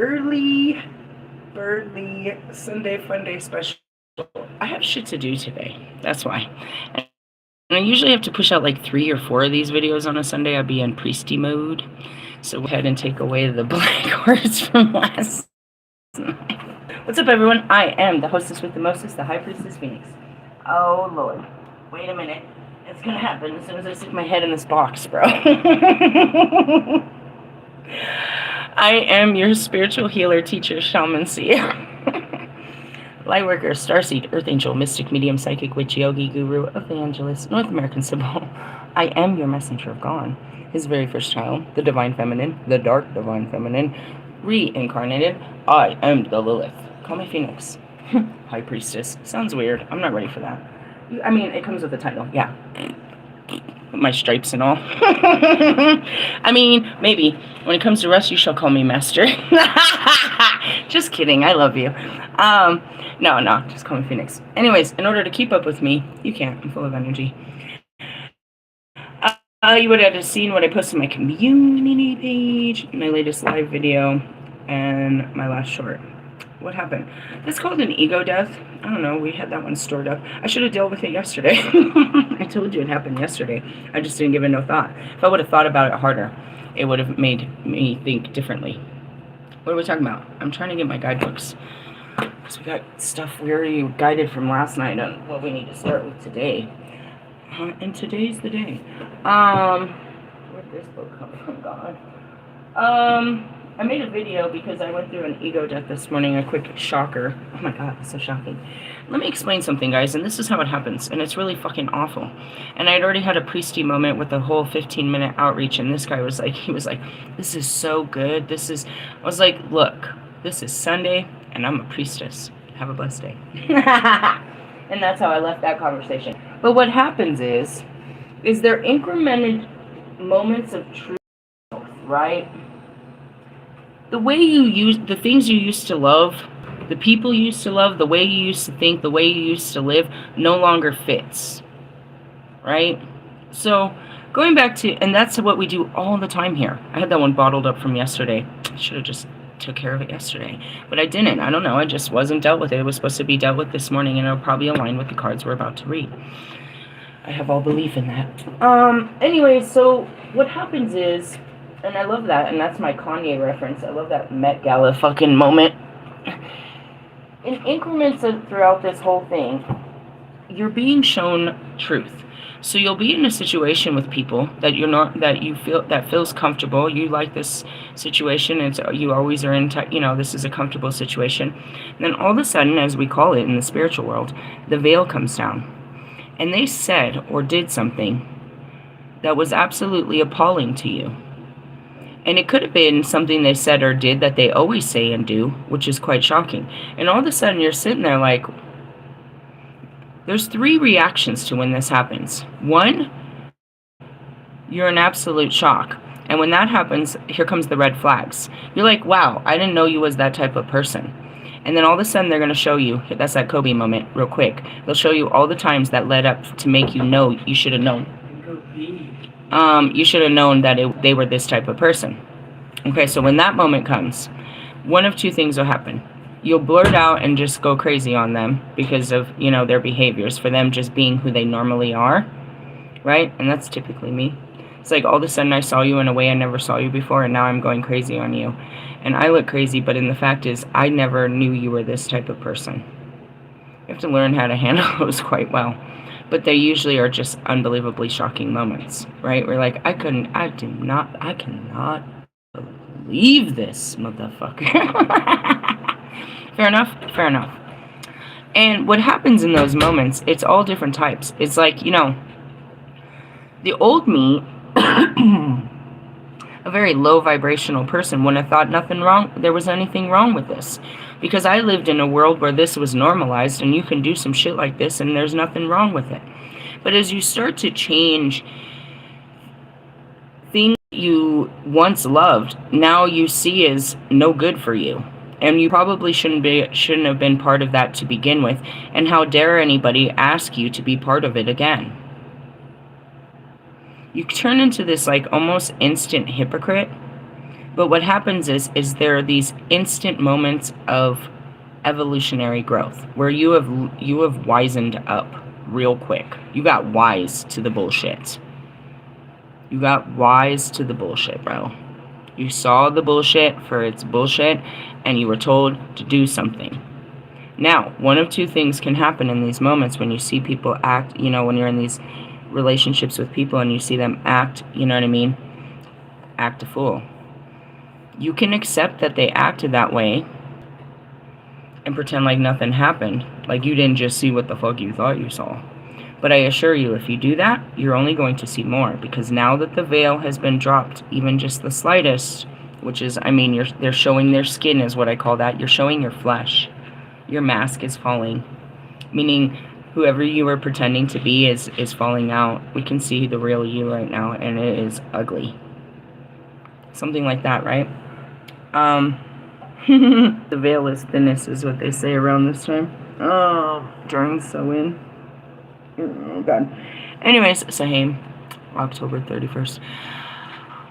early Sunday fun day special. I have shit to do today. That's why. And I usually have to push out like 3 or 4 of these videos on a Sunday. I'll be in priesty mode. So go ahead and take away the black words from last night. What's up, everyone? I am the hostess with the mostest, the High Priestess Phoenix. Oh, Lord. Wait a minute. It's gonna happen as soon as I stick my head in this box, bro. I am your spiritual healer, teacher, shaman, seer, lightworker, starseed, earth angel, mystic, medium, psychic, witch, yogi, guru, evangelist, North American symbol. I am your messenger of God, his very first child, the divine feminine, the dark divine feminine, reincarnated. I am the Lilith. Call me Phoenix. High Priestess. Sounds weird. I'm not ready for that. I mean, it comes with the title, yeah. My stripes and all. I mean, maybe. When it comes to rest, you shall call me master. Just kidding. I love you. No, just call me Phoenix. Anyways, in order to keep up with me, you can't. I'm full of energy. You would have seen what I posted on my community page, my latest live video, and my last short. What happened? That's called an ego death. I don't know. We had that one stored up. I should have dealt with it yesterday. I told you it happened yesterday. I just didn't give it no thought. If I would have thought about it harder, it would have made me think differently. What are we talking about? I'm trying to get my guidebooks. Because we got stuff we already guided from last night on what we need to start with today. And today's the day. Where'd this book come from, God? I made a video because I went through an ego death this morning, a quick shocker. Oh my God, it's so shocking. Let me explain something, guys, and this is how it happens, and it's really fucking awful. And I'd already had a priesty moment with the whole 15-minute outreach, and this guy was like, this is so good. I was like, look, this is Sunday, and I'm a priestess. Have a blessed day. And that's how I left that conversation. But what happens is there incremented moments of truth, right? The way you use the things you used to love, the people you used to love, the way you used to think, the way you used to live no longer fits, right? So going back to, and that's what we do all the time here. I had that one bottled up from yesterday. I should have just took care of it yesterday, but I didn't. I don't know. I just wasn't dealt with it. It was supposed to be dealt with this morning, and it'll probably align with the cards we're about to read. I have all belief in that. Anyway, so what happens is, and I love that, and that's my Kanye reference. I love that Met Gala fucking moment. In increments throughout this whole thing, you're being shown truth. So you'll be in a situation with people that feels comfortable. You like this situation, and so you always are in. This is a comfortable situation. And then all of a sudden, as we call it in the spiritual world, the veil comes down, and they said or did something that was absolutely appalling to you. And it could have been something they said or did that they always say and do, which is quite shocking. And all of a sudden, you're sitting there like, there's 3 reactions to when this happens. 1, you're in absolute shock. And when that happens, here comes the red flags. You're like, wow, I didn't know you was that type of person. And then all of a sudden, they're going to show you, that's that Kobe moment, real quick. They'll show you all the times that led up to make you know you should have known. You should have known that they were this type of person. Okay, so when that moment comes, one of 2 things will happen. You'll blurt out and just go crazy on them because of, their behaviors, for them just being who they normally are, right? And that's typically me. It's like all of a sudden I saw you in a way I never saw you before, and now I'm going crazy on you. And I look crazy, but in the fact is, I never knew you were this type of person. You have to learn how to handle those quite well. But they usually are just unbelievably shocking moments, right? We're like, I cannot believe this, motherfucker. Fair enough. And what happens in those moments, it's all different types. It's like, the old me, a very low vibrational person, wouldn't have thought there was anything wrong with this. Because I lived in a world where this was normalized, and you can do some shit like this and there's nothing wrong with it. But as you start to change things you once loved, now you see as no good for you. And you probably shouldn't have been part of that to begin with. And how dare anybody ask you to be part of it again? You turn into this like almost instant hypocrite But what happens is there are these instant moments of evolutionary growth where you have wisened up real quick. You got wise to the bullshit. You got wise to the bullshit, bro. You saw the bullshit for its bullshit, and you were told to do something. Now, one of two things can happen in these moments when you see people act, you know, when you're in these relationships with people and you see them act, you know what I mean? Act a fool. You can accept that they acted that way and pretend like nothing happened, like you didn't just see what the fuck you thought you saw. But I assure you, if you do that, you're only going to see more, because now that the veil has been dropped, even just the slightest, which is, I mean, they're showing their skin is what I call that. You're showing your flesh. Your mask is falling, meaning whoever you were pretending to be is falling out. We can see the real you right now, and it is ugly. Something like that, right? The veil is thinnest is what they say around this time. During sew-in. Oh, God. Anyways, Sahim, October 31st.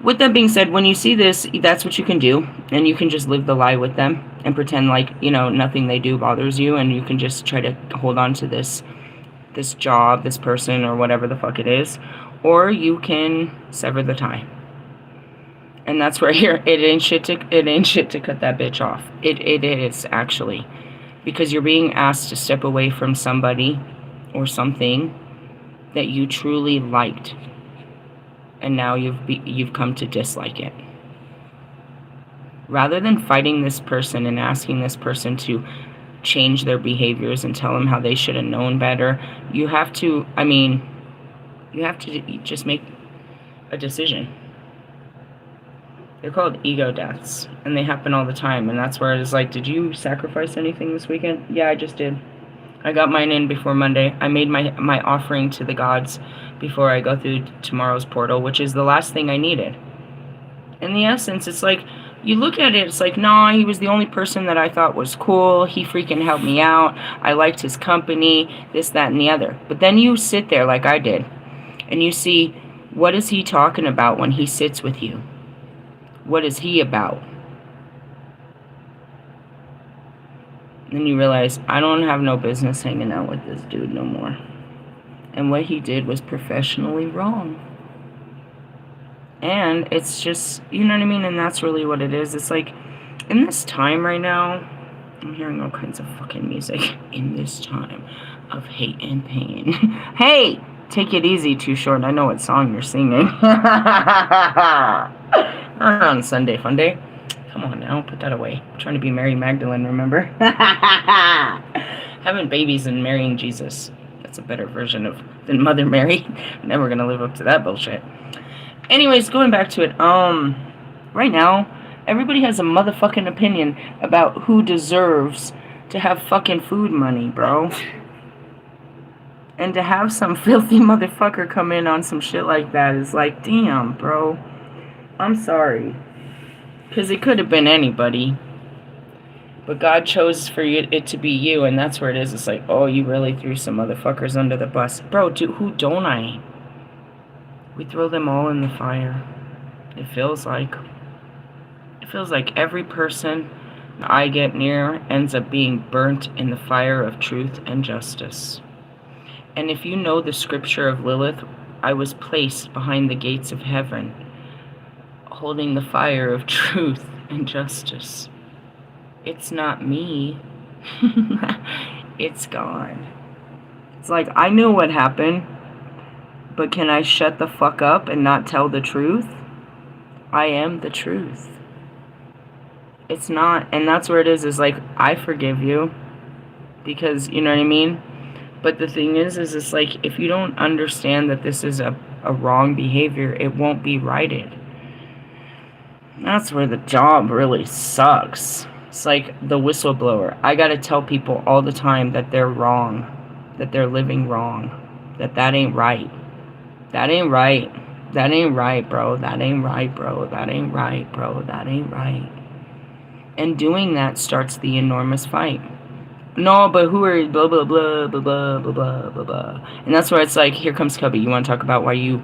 With that being said, when you see this, that's what you can do. And you can just live the lie with them and pretend like, you know, nothing they do bothers you. And you can just try to hold on to this job, this person, or whatever the fuck it is. Or you can sever the tie. And that's where it ain't shit to cut that bitch off. It is, actually. Because you're being asked to step away from somebody or something that you truly liked. And now you've come to dislike it. Rather than fighting this person and asking this person to change their behaviors and tell them how they should have known better, you have to just make a decision. They're called ego deaths, and they happen all the time, and that's where it's like, did you sacrifice anything this weekend? Yeah, I just did. I got mine in before Monday. I made my offering to the gods before I go through tomorrow's portal, which is the last thing I needed. In the essence, it's like, you look at it, it's like, nah, he was the only person that I thought was cool. He freaking helped me out. I liked his company, this, that, and the other. But then you sit there like I did, and you see, what is he talking about when he sits with you? What is he about? Then you realize, I don't have no business hanging out with this dude no more. And what he did was professionally wrong. And it's just, you know what I mean? And that's really what it is. It's like, in this time right now, I'm hearing all kinds of fucking music. In this time of hate and pain. Hey! Take it easy, Too Short. I know what song you're singing. On Sunday Fun Day. Come on now, put that away. I'm trying to be Mary Magdalene, remember? Having babies and marrying Jesus. That's a better version than Mother Mary. Never gonna live up to that bullshit. Anyways, going back to it, right now, everybody has a motherfucking opinion about who deserves to have fucking food money, bro. And to have some filthy motherfucker come in on some shit like that is like, damn, bro. I'm sorry. Because it could have been anybody. But God chose for it to be you, and that's where it is. It's like, oh, you really threw some motherfuckers under the bus. Bro, who don't I? We throw them all in the fire. It feels like every person I get near ends up being burnt in the fire of truth and justice. And if you know the scripture of Lilith, I was placed behind the gates of heaven, holding the fire of truth and justice. It's not me. It's God. It's like, I know what happened, but can I shut the fuck up and not tell the truth? I am the truth. It's not, and that's where it is like, I forgive you, because, you know what I mean? But the thing is it's like, if you don't understand that this is a wrong behavior, it won't be righted. That's where the job really sucks. It's like the whistleblower. I gotta tell people all the time that they're wrong, that they're living wrong, that ain't right. That ain't right. That ain't right, bro. That ain't right, bro. That ain't right, bro. That ain't right. And doing that starts the enormous fight. No, but who are blah, blah, blah, blah, blah, blah, blah, blah, blah. And that's where it's like, here comes Cubby. You want to talk about why you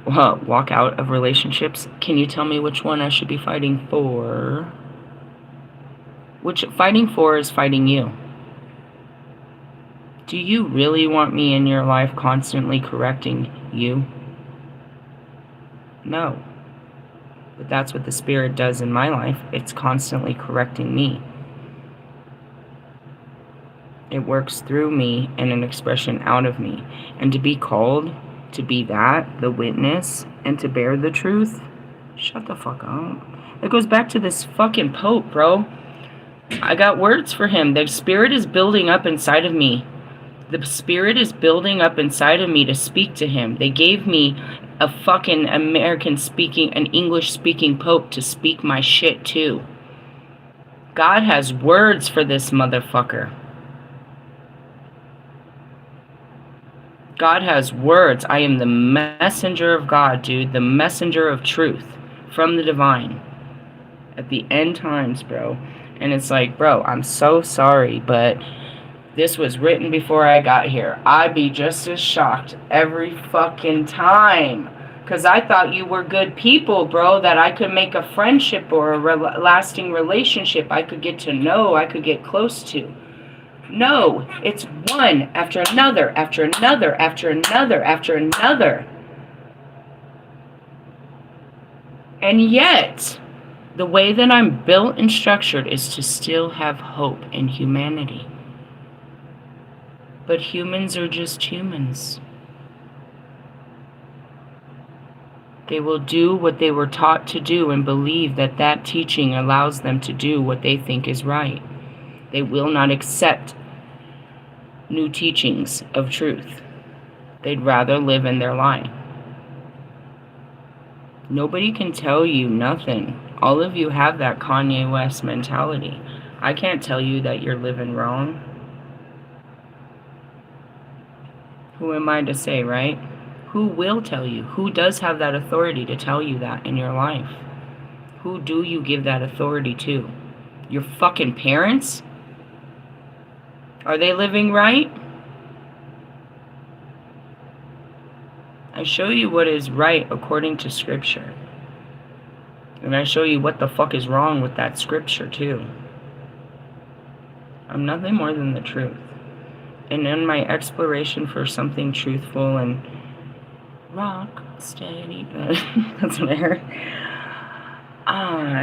walk out of relationships. Can you tell me which one I should be fighting for? Which fighting for is fighting you. Do you really want me in your life constantly correcting you? No. But that's what the Spirit does in my life. It's constantly correcting me. It works through me and an expression out of me. And to be called to be that, the witness, and to bear the truth, shut the fuck up. It goes back to this fucking Pope, bro. I got words for him. The Spirit is building up inside of me. The Spirit is building up inside of me to speak to him. They gave me a fucking American-speaking, an English-speaking Pope to speak my shit to. God has words for this motherfucker. God has words. I am the messenger of God, dude. The messenger of truth from the divine. At the end times, bro. And it's like, bro, I'm so sorry, but this was written before I got here. I'd be just as shocked every fucking time. Because I thought you were good people, bro, that I could make a friendship or a lasting relationship I could get to know, I could get close to. No, it's one after another, after another, after another, after another. And yet, the way that I'm built and structured is to still have hope in humanity. But humans are just humans. They will do what they were taught to do and believe that that teaching allows them to do what they think is right. They will not accept new teachings of truth. They'd rather live in their lie. Nobody can tell you nothing. All of you have that Kanye West mentality. I can't tell you that you're living wrong. Who am I to say, right? Who will tell you? Who does have that authority to tell you that in your life? Who do you give that authority to? Your fucking parents? Are they living right? I show you what is right according to Scripture. And I show you what the fuck is wrong with that Scripture too. I'm nothing more than the truth. And in my exploration for something truthful and rock steady, that's what I heard.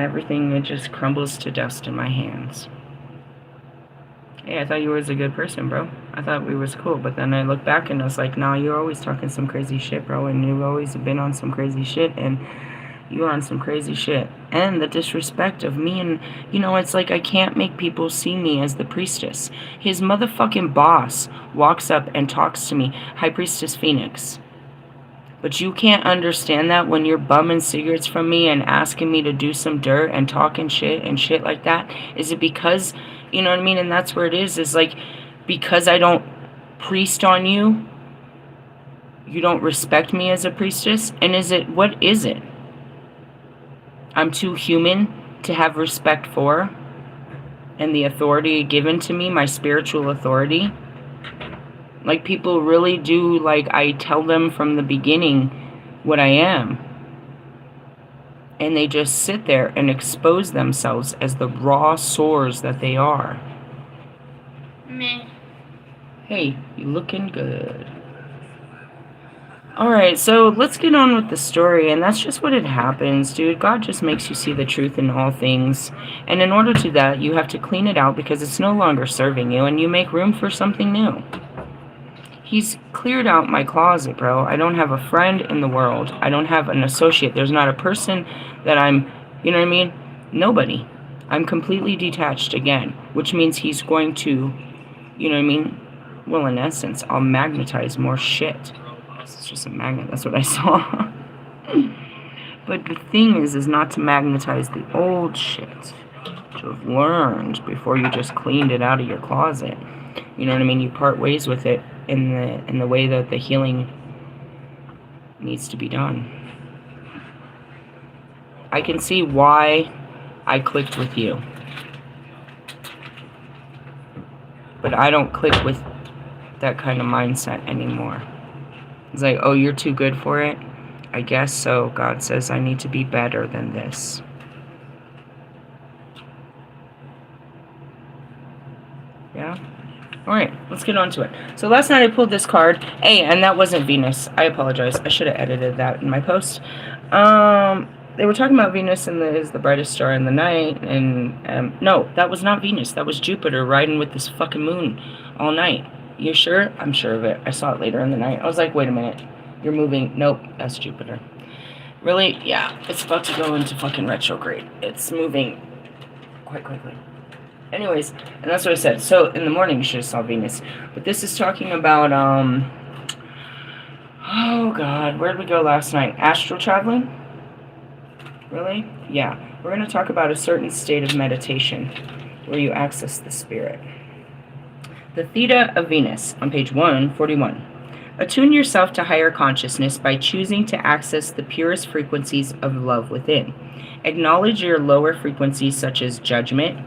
Everything, it just crumbles to dust in my hands. Hey, I thought you was a good person, bro. I thought we was cool, but then I look back and I was like, nah, you're always talking some crazy shit, bro, and you've always been on some crazy shit, and you're on some crazy shit. And the disrespect of me, and, you know, it's like I can't make people see me as the priestess. His motherfucking boss walks up and talks to me, High Priestess Phoenix. But you can't understand that when you're bumming cigarettes from me and asking me to do some dirt and talking shit and shit like that? Is it because, you know what I mean? And that's where it is like, because I don't priest on you, you don't respect me as a priestess? And what is it? I'm too human to have respect for, and the authority given to me, my spiritual authority. Like, people really do, like, I tell them from the beginning what I am. And they just sit there and expose themselves as the raw sores that they are. Meh. Hey, you looking good. Alright, so let's get on with the story, and that's just what it happens, dude. God just makes you see the truth in all things, and in order to do that, you have to clean it out because it's no longer serving you, and you make room for something new. He's cleared out my closet, bro. I don't have a friend in the world. I don't have an associate. There's not a person that I'm, you know what I mean? Nobody. I'm completely detached again, which means he's going to, you know what I mean? Well, in essence, I'll magnetize more shit. It's just a magnet. That's what I saw. But the thing is not to magnetize the old shit. To have learned before you just cleaned it out of your closet. You know what I mean? You part ways with it in the way that the healing needs to be done. I can see why I clicked with you. But I don't click with that kind of mindset anymore. It's like, oh, you're too good for it. I guess so. God says I need to be better than this. Yeah? Alright, let's get on to it. So last night I pulled this card. Hey, and that wasn't Venus. I apologize. I should have edited that in my post. They were talking about Venus and is the brightest star in the night. And no, that was not Venus. That was Jupiter riding with this fucking moon all night. You sure? I'm sure of it. I saw it later in the night. I was like, wait a minute. You're moving. Nope, that's Jupiter. Really? Yeah, it's about to go into fucking retrograde. It's moving quite quickly. Anyways, and that's what I said. So in the morning you should have saw Venus. But this is talking about oh god, where did we go last night? Astral traveling? Really? Yeah. We're going to talk about a certain state of meditation where you access the spirit. The Theta of Venus on page 141. Attune yourself to higher consciousness by choosing to access the purest frequencies of love within. Acknowledge your lower frequencies such as judgment,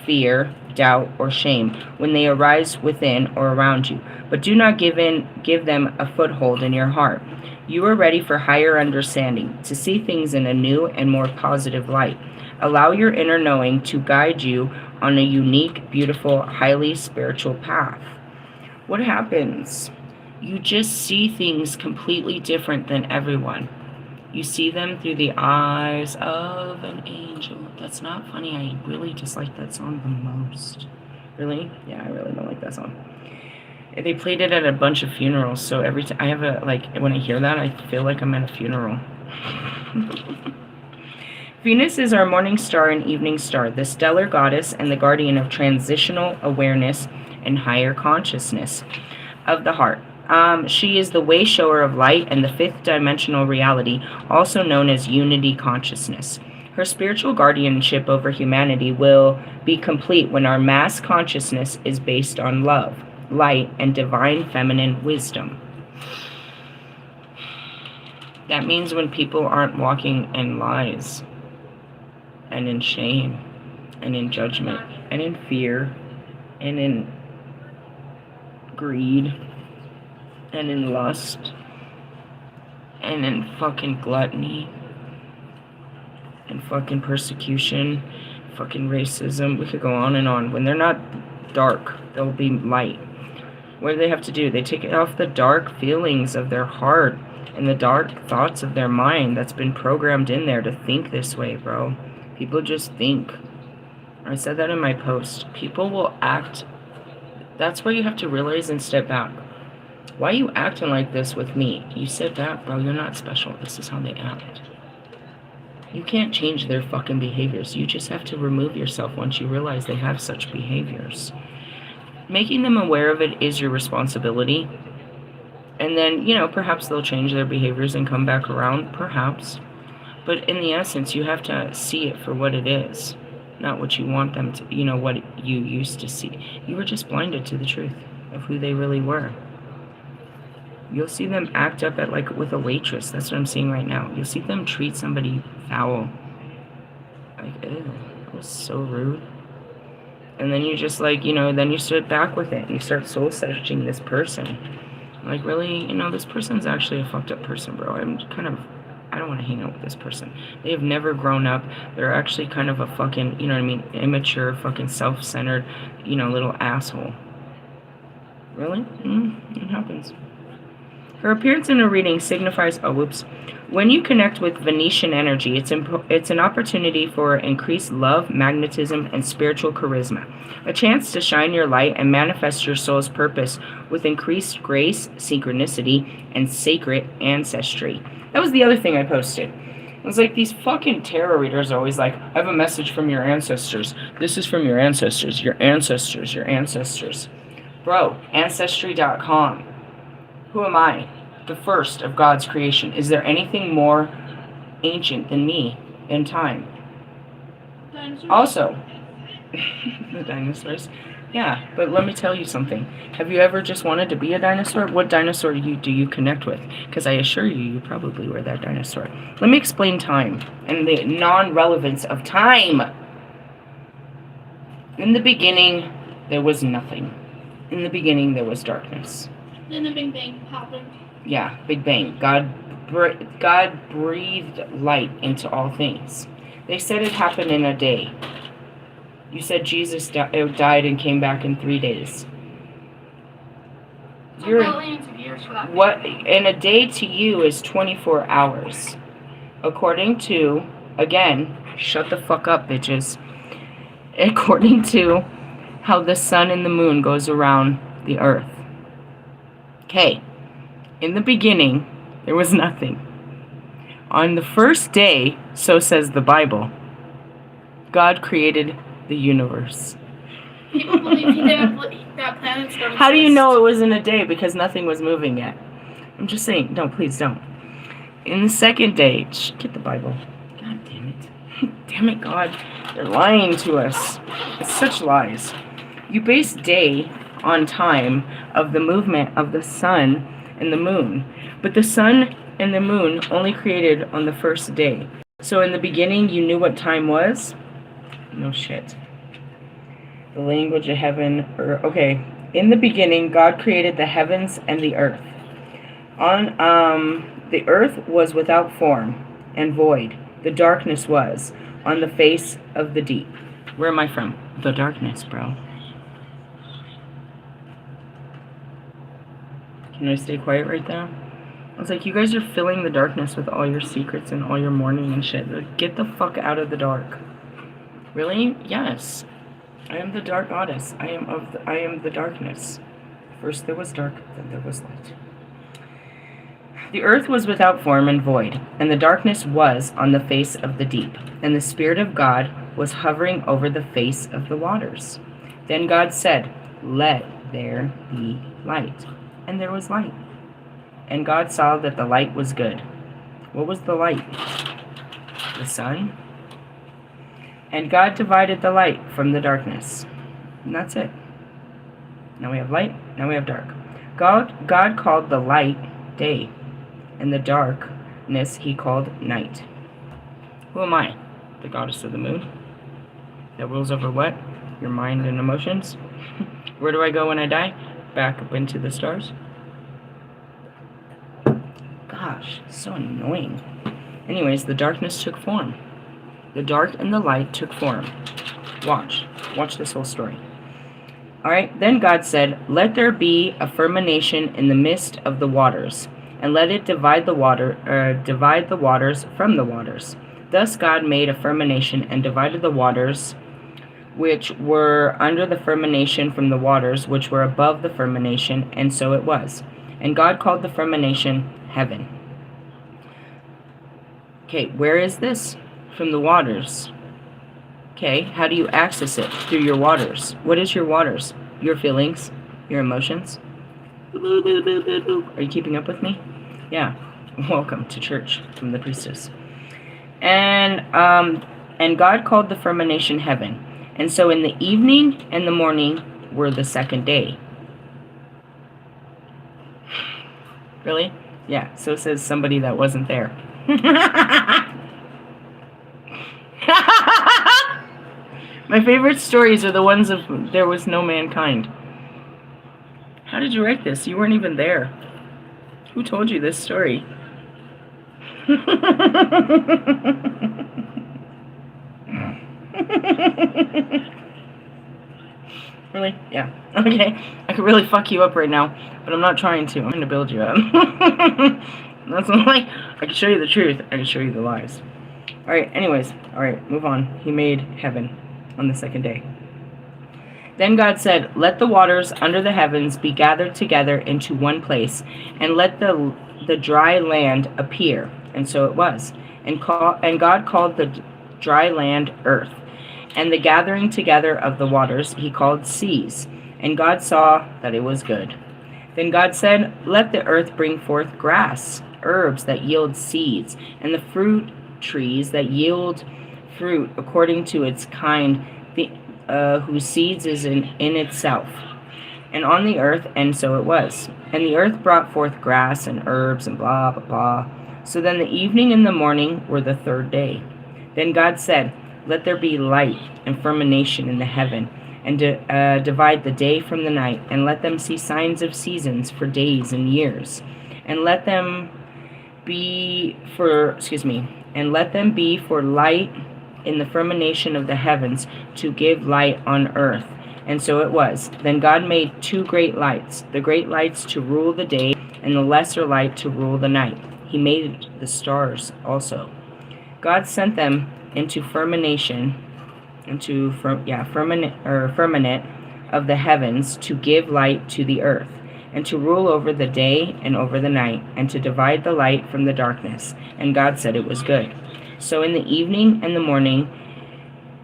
fear, doubt, or shame when they arise within or around you, but do not give them a foothold in your heart. You are ready for higher understanding, to see things in a new and more positive light. Allow your inner knowing to guide you on a unique, beautiful, highly spiritual path. What happens? You just see things completely different than everyone. You see them through the eyes of an angel. That's not funny. I really dislike that song the most. Really? Yeah, I really don't like that song. They played it at a bunch of funerals, so every time I have a, like, when I hear that, I feel like I'm at a funeral. Venus is our morning star and evening star, the stellar goddess and the guardian of transitional awareness and higher consciousness of the heart. She is the way shower of light and the fifth dimensional reality, also known as unity consciousness. Her spiritual guardianship over humanity will be complete when our mass consciousness is based on love, light, and divine feminine wisdom. That means when people aren't walking in lies and in shame and in judgment and in fear and in greed and in lust and in fucking gluttony and fucking persecution, fucking racism. We could go on and on. When they're not dark, they'll be light. What do they have to do? They take off the dark feelings of their heart and the dark thoughts of their mind that's been programmed in there to think this way, bro. People just think. I said that in my post. People will act. That's where you have to realize and step back. Why are you acting like this with me? You sit back, bro. You're not special. This is how they act. You can't change their fucking behaviors. You just have to remove yourself once you realize they have such behaviors. Making them aware of it is your responsibility. And then, you know, perhaps they'll change their behaviors and come back around. Perhaps. But in the essence, you have to see it for what it is. Not what you want them to, you know, what you used to see. You were just blinded to the truth of who they really were. You'll see them act up at, like, with a waitress. That's what I'm seeing right now. You'll see them treat somebody foul. Like, ew, that was so rude. And then you just, like, you know, then you sit back with it and you start soul searching this person. Like, really, you know, this person's actually a fucked up person, bro. I don't want to hang out with this person. They have never grown up. They're actually kind of a fucking, you know what I mean, immature, fucking self-centered, you know, little asshole. Really? It happens. Her appearance in a reading signifies, when you connect with Venusian energy, it's an opportunity for increased love, magnetism, and spiritual charisma. A chance to shine your light and manifest your soul's purpose with increased grace, synchronicity, and sacred ancestry. That was the other thing I posted. It was like these fucking tarot readers are always like, I have a message from your ancestors. This is from your ancestors, your ancestors, your ancestors. Bro, Ancestry.com. Who am I? The first of God's creation. Is there anything more ancient than me in time? Dinosaurs. Also, the dinosaurs. Yeah, but let me tell you something. Have you ever just wanted to be a dinosaur? What dinosaur do you connect with? Because I assure you, you probably were that dinosaur. Let me explain time and the non-relevance of time. In the beginning, there was nothing. In the beginning, there was darkness. Then the Big Bang happened. Yeah, Big Bang. God God breathed light into all things. They said it happened in a day. You said Jesus died and came back in 3 days. What in a day to you is 24 hours. According to, again, shut the fuck up, bitches. According to how the sun and the moon goes around the earth. Okay. In the beginning, there was nothing. On the first day, so says the Bible, God created the universe. People believe that planets don't exist. How do you know it was in a day? Because nothing was moving yet. I'm just saying, no, please don't. In the second day, get the Bible. God damn it. Damn it, God. They're lying to us. It's such lies. You base day on time of the movement of the sun and the moon. But the sun and the moon only created on the first day. So in the beginning, you knew what time was? No shit. The language of heaven, okay. In the beginning, God created the heavens and the earth. The earth was without form and void. The darkness was on the face of the deep. Where am I from? The darkness, bro. Can I stay quiet right there? I was like, you guys are filling the darkness with all your secrets and all your mourning and shit. Like, get the fuck out of the dark. Really? Yes. I am the dark goddess. I am the darkness. First there was dark, then there was light. The earth was without form and void, and the darkness was on the face of the deep, and the Spirit of God was hovering over the face of the waters. Then God said, "Let there be light." And there was light. And God saw that the light was good. What was the light? The sun? And God divided the light from the darkness. And that's it. Now we have light, now we have dark. God called the light day, and the darkness he called night. Who am I? The goddess of the moon? That rules over what? Your mind and emotions? Where do I go when I die? Back up into the stars? Gosh, so annoying. Anyways, the darkness took form. The dark and the light took form. Watch this whole story. Alright, then God said, "Let there be a firmament in the midst of the waters, and let it divide the waters from the waters." Thus God made a firmament and divided the waters which were under the firmament from the waters which were above the firmament, and so it was. And God called the firmament heaven. Okay, where is this? From the waters. Okay, how do you access it? Through your waters. What is your waters? Your feelings, your emotions. Are you keeping up with me? Yeah. Welcome to church from the Priestess. And God called the firmament heaven. And so in the evening and the morning were the second day. Really? Yeah, so says somebody that wasn't there. My favorite stories are the ones of there was no mankind. How did you write this? You weren't even there. Who told you this story? Really? Yeah. Okay. I could really fuck you up right now, but I'm not trying to. I'm going to build you up. That's like, I can show you the truth. I can show you the lies. Alright, anyways. Alright, move on. He made heaven on the second day. Then God said, "Let the waters under the heavens be gathered together into one place, and let the dry land appear." And so it was. And God called the dry land earth, and the gathering together of the waters he called seas. And God saw that it was good. Then God said, "Let the earth bring forth grass, herbs that yield seeds, and the fruit trees that yield fruit according to its kind, whose seeds is in itself, and on the earth." And so it was. And the earth brought forth grass and herbs and blah, blah, blah. So then the evening and the morning were the third day. Then God said, "Let there be light and firmament in the heaven, and divide the day from the night, and let them see signs of seasons for days and years, and let them and let them be for light in the firmament of the heavens, to give light on earth. And so it was. Then God made 2 great lights, the great lights to rule the day, and the lesser light to rule the night. He made the stars also. God sent them into firmament of the heavens, to give light to the earth, and to rule over the day and over the night, and to divide the light from the darkness. And God said it was good. So in the evening and the morning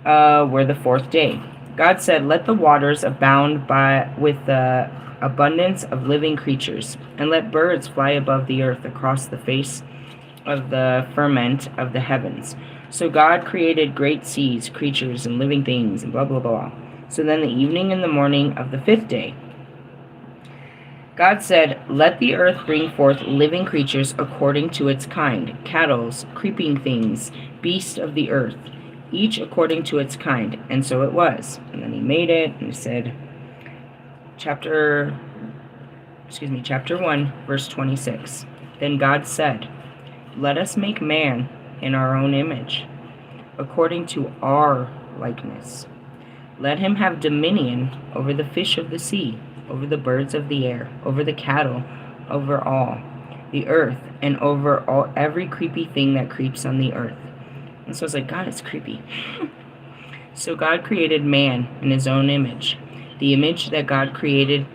were the 4th day. God said, let the waters abound with the abundance of living creatures, and let birds fly above the earth across the face of the firmament of the heavens. So God created great seas, creatures, and living things, and blah, blah, blah. So then the evening and the morning of the 5th day, God said, let the earth bring forth living creatures according to its kind, cattle, creeping things, beasts of the earth, each according to its kind. And so it was. And then he made it, and he said, chapter 1, verse 26. Then God said, let us make man in our own image, according to our likeness. Let him have dominion over the fish of the sea, over the birds of the air, over the cattle, over all the earth, and over every creepy thing that creeps on the earth. And so I was like, God, it's creepy. So God created man in his own image. The image that God created,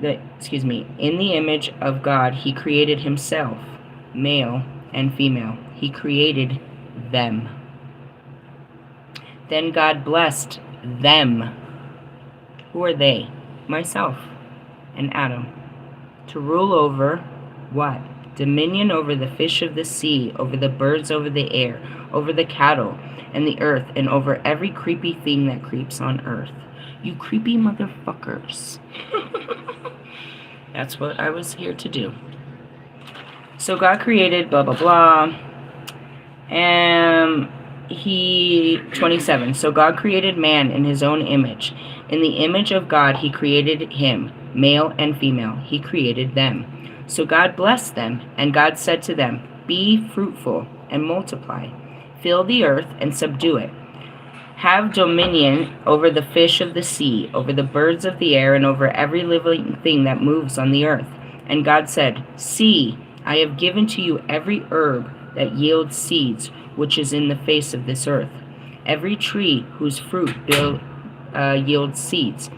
in the image of God, he created himself, male and female. He created them. Then God blessed them. Who are they? Myself and Adam, to rule over what? Dominion over the fish of the sea, over the birds over the air, over the cattle and the earth, and over every creepy thing that creeps on earth. You creepy motherfuckers. That's what I was here to do. So God created blah, blah, blah. And 27. So God created man in his own image. In the image of God, he created him, male and female. He created them. So God blessed them, and God said to them, be fruitful and multiply. Fill the earth and subdue it. Have dominion over the fish of the sea, over the birds of the air, and over every living thing that moves on the earth. And God said, see, I have given to you every herb that yields seeds, which is in the face of this earth, every tree whose fruit yields seeds.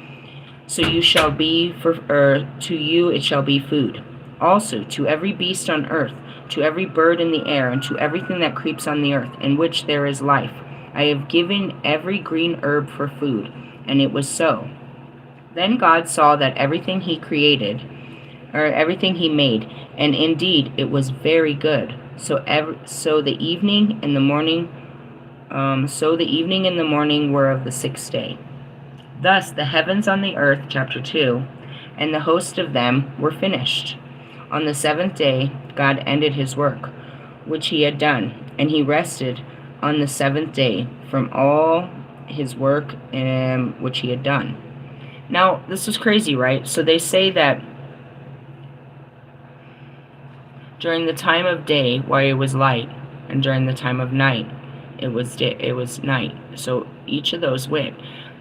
So you shall be to you it shall be food. Also to every beast on earth, to every bird in the air, and to everything that creeps on the earth, in which there is life, I have given every green herb for food. And it was so. Then God saw that everything he made, and indeed it was very good. So the evening and the morning were of the 6th day. Thus the heavens on the earth, chapter 2, and the host of them were finished. On the 7th day God ended his work, which he had done, and he rested on the 7th day from all his work which he had done. Now, this is crazy, right? So they say that during the time of day, why it was light, and during the time of night, it was night. So each of those went.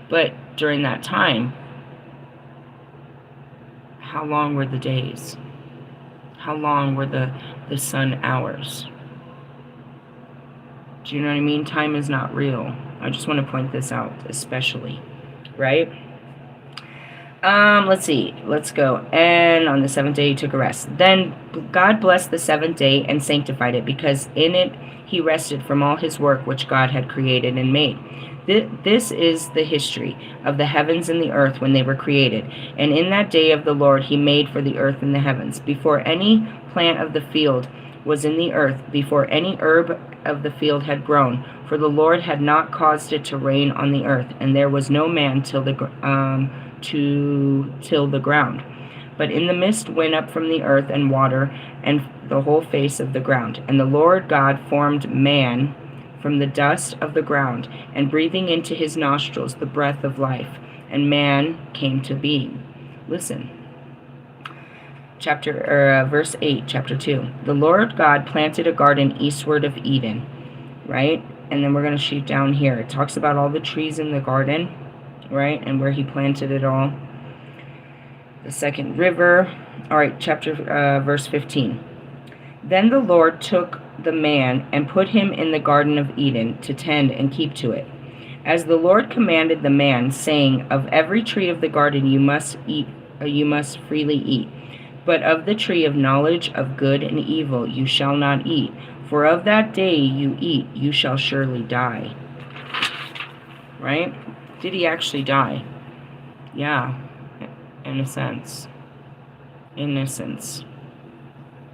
But during that time, how long were the days? How long were the sun hours? Do you know what I mean? Time is not real. I just want to point this out, especially, right? Let's see. Let's go. And on the 7th day he took a rest. Then God blessed the 7th day and sanctified it, because in it he rested from all his work which God had created and made. This is the history of the heavens and the earth when they were created. And in that day of the Lord he made for the earth and the heavens, before any plant of the field was in the earth, before any herb of the field had grown. For the Lord had not caused it to rain on the earth, and there was no man till the ground. But in the mist went up from the earth and water, and the whole face of the ground. And the Lord God formed man from the dust of the ground, and breathing into his nostrils the breath of life, and man came to being. Listen. verse 8, chapter 2. The Lord God planted a garden eastward of Eden, right? And then we're going to shoot down here. It talks about all the trees in the garden, right? And where he planted it all. The second river. All right, verse 15. Then the Lord took the man and put him in the garden of Eden to tend and keep to it. As the Lord commanded the man, saying, Of every tree of the garden you must freely eat. But of the tree of knowledge of good and evil you shall not eat, for of that day you eat, you shall surely die. Right? Did he actually die? Yeah, in a sense. Innocence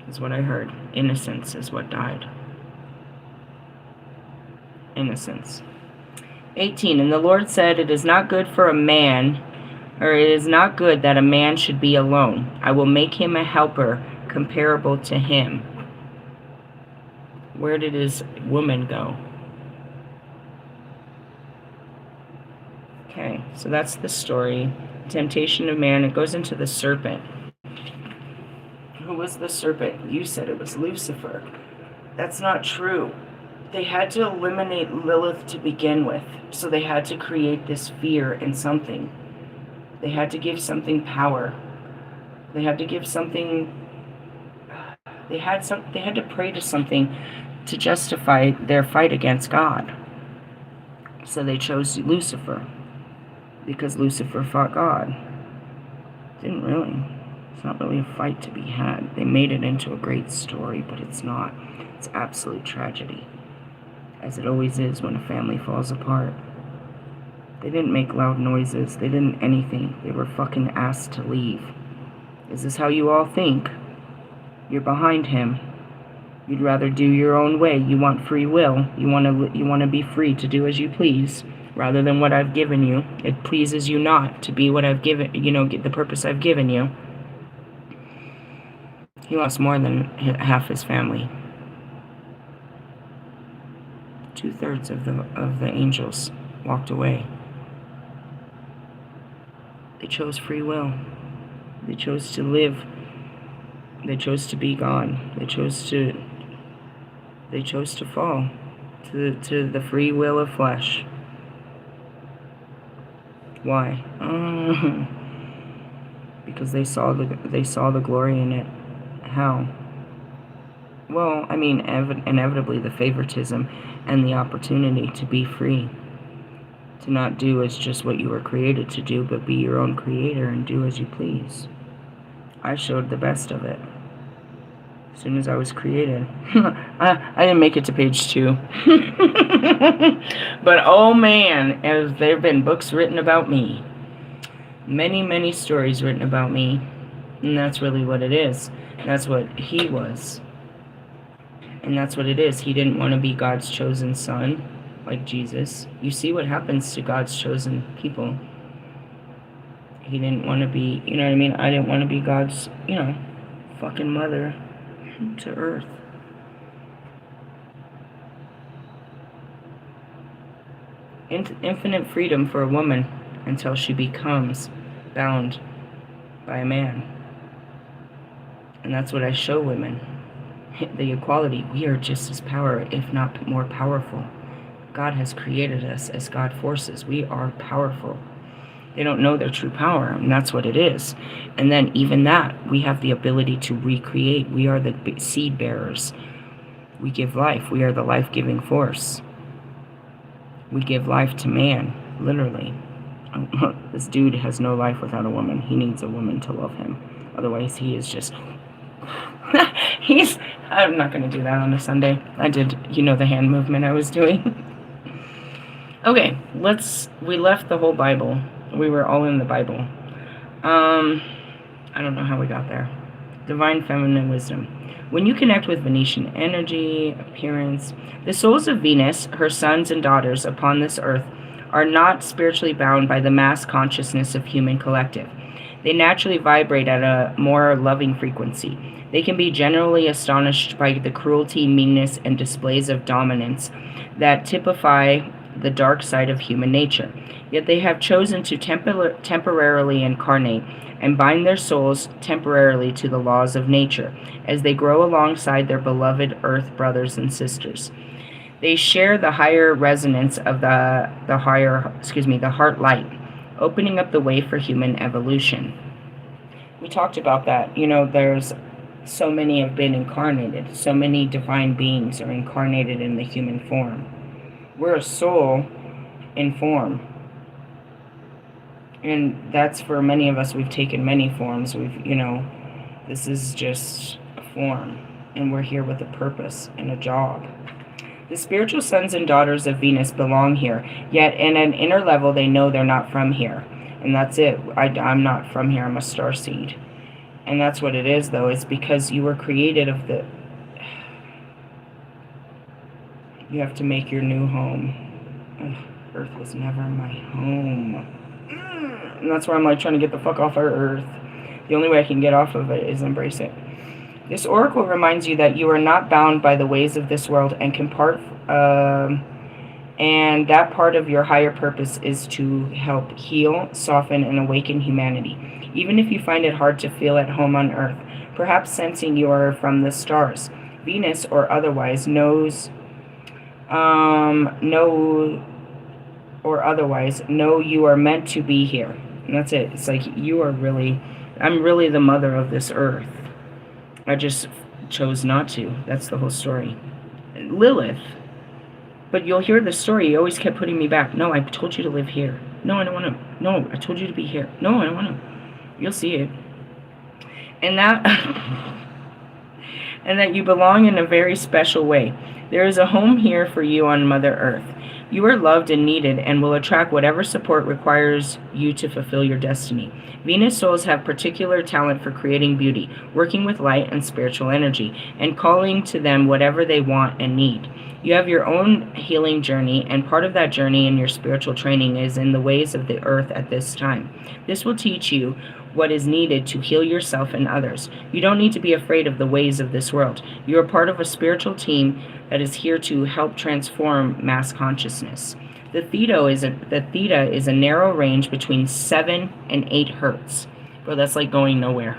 is what I heard. Innocence is what died. Innocence. 18. And the Lord said, It is not good for a man, or it is not good that a man should be alone. I will make him a helper comparable to him. Where did his woman go? Okay, so that's the story. Temptation of man. It goes into the serpent. Who was the serpent? You said it was Lucifer. That's not true. They had to eliminate Lilith to begin with. So they had to create this fear in something. They had to give something power. They had to give something. They had to pray to something to justify their fight against God. So they chose Lucifer because Lucifer fought God. Didn't really. It's not really a fight to be had. They made it into a great story, but it's not. It's absolute tragedy, as it always is when a family falls apart. They didn't make loud noises. They didn't anything. They were fucking asked to leave. Is this how you all think? You're behind him. You'd rather do your own way. You want free will. You want to be free to do as you please, rather than what I've given you. It pleases you not to be what I've given, the purpose I've given you. He lost more than half his family. 2/3 of the angels walked away. They chose free will. They chose to live. They chose to be gone. They chose to fall to the free will of flesh. Why? Because they saw the glory in it. How? Well, I mean, inevitably the favoritism and the opportunity to be free. To not do as just what you were created to do, but be your own creator and do as you please. I showed the best of it. As soon as I was created. I didn't make it to page 2. But oh man, there have been books written about me. Many, many stories written about me. And that's really what it is. That's what he was. And that's what it is. He didn't want to be God's chosen son, like Jesus. You see what happens to God's chosen people. He didn't want to be, you know what I mean? I didn't want to be God's, fucking mother to earth. Infinite freedom for a woman until she becomes bound by a man. And that's what I show women. The equality. We are just as powerful, if not more powerful. God has created us as God forces. We are powerful. They don't know their true power, and that's what it is. And then even that, we have the ability to recreate. We are the seed bearers. We give life. We are the life-giving force. We give life to man, literally. This dude has no life without a woman. He needs a woman to love him. Otherwise, he is just... I'm not going to do that on a Sunday. I did, the hand movement I was doing. Okay, we left the whole Bible. We were all in the Bible. I don't know how we got there. Divine feminine wisdom. When you connect with Venusian energy, appearance, the souls of Venus, her sons and daughters upon this earth, are not spiritually bound by the mass consciousness of human collective. They naturally vibrate at a more loving frequency. They can be generally astonished by the cruelty, meanness, and displays of dominance that typify the dark side of human nature. Yet they have chosen to temporarily incarnate and bind their souls temporarily to the laws of nature as they grow alongside their beloved earth brothers and sisters. They share the higher resonance of the heart light, opening up the way for human evolution. We talked about that. There's so many have been incarnated. So many divine beings are incarnated in the human form. We're a soul in form. And that's for many of us. We've taken many forms. This is just a form. And we're here with a purpose and a job. The spiritual sons and daughters of Venus belong here, yet in an inner level they know they're not from here. And that's it. I'm not from here. I'm a starseed. And that's what it is, though. It's because you were created of the... You have to make your new home. Earth was never my home. And that's where I'm like trying to get the fuck off our Earth. The only way I can get off of it is embrace it. This oracle reminds you that you are not bound by the ways of this world and and that part of your higher purpose is to help heal, soften, and awaken humanity. Even if you find it hard to feel at home on Earth, perhaps sensing you are from the stars, Venus or otherwise know you are meant to be here. And that's it. It's like I'm really the mother of this Earth. I just chose not to. That's the whole story. Lilith. But you'll hear the story. He always kept putting me back. No, I told you to live here. No, I don't want to. No, I told you to be here. No, I don't want to. You'll see it. And that you belong in a very special way. There is a home here for you on Mother Earth. You are loved and needed and will attract whatever support requires you to fulfill your destiny. Venus souls have particular talent for creating beauty, working with light and spiritual energy, and calling to them whatever they want and need. You have your own healing journey, and part of that journey in your spiritual training is in the ways of the Earth at this time. This will teach you what is needed to heal yourself and others. You don't need to be afraid of the ways of this world. You are part of a spiritual team that is here to help transform mass consciousness. The theta is a narrow range between 7 and 8 hertz. Bro, that's like going nowhere.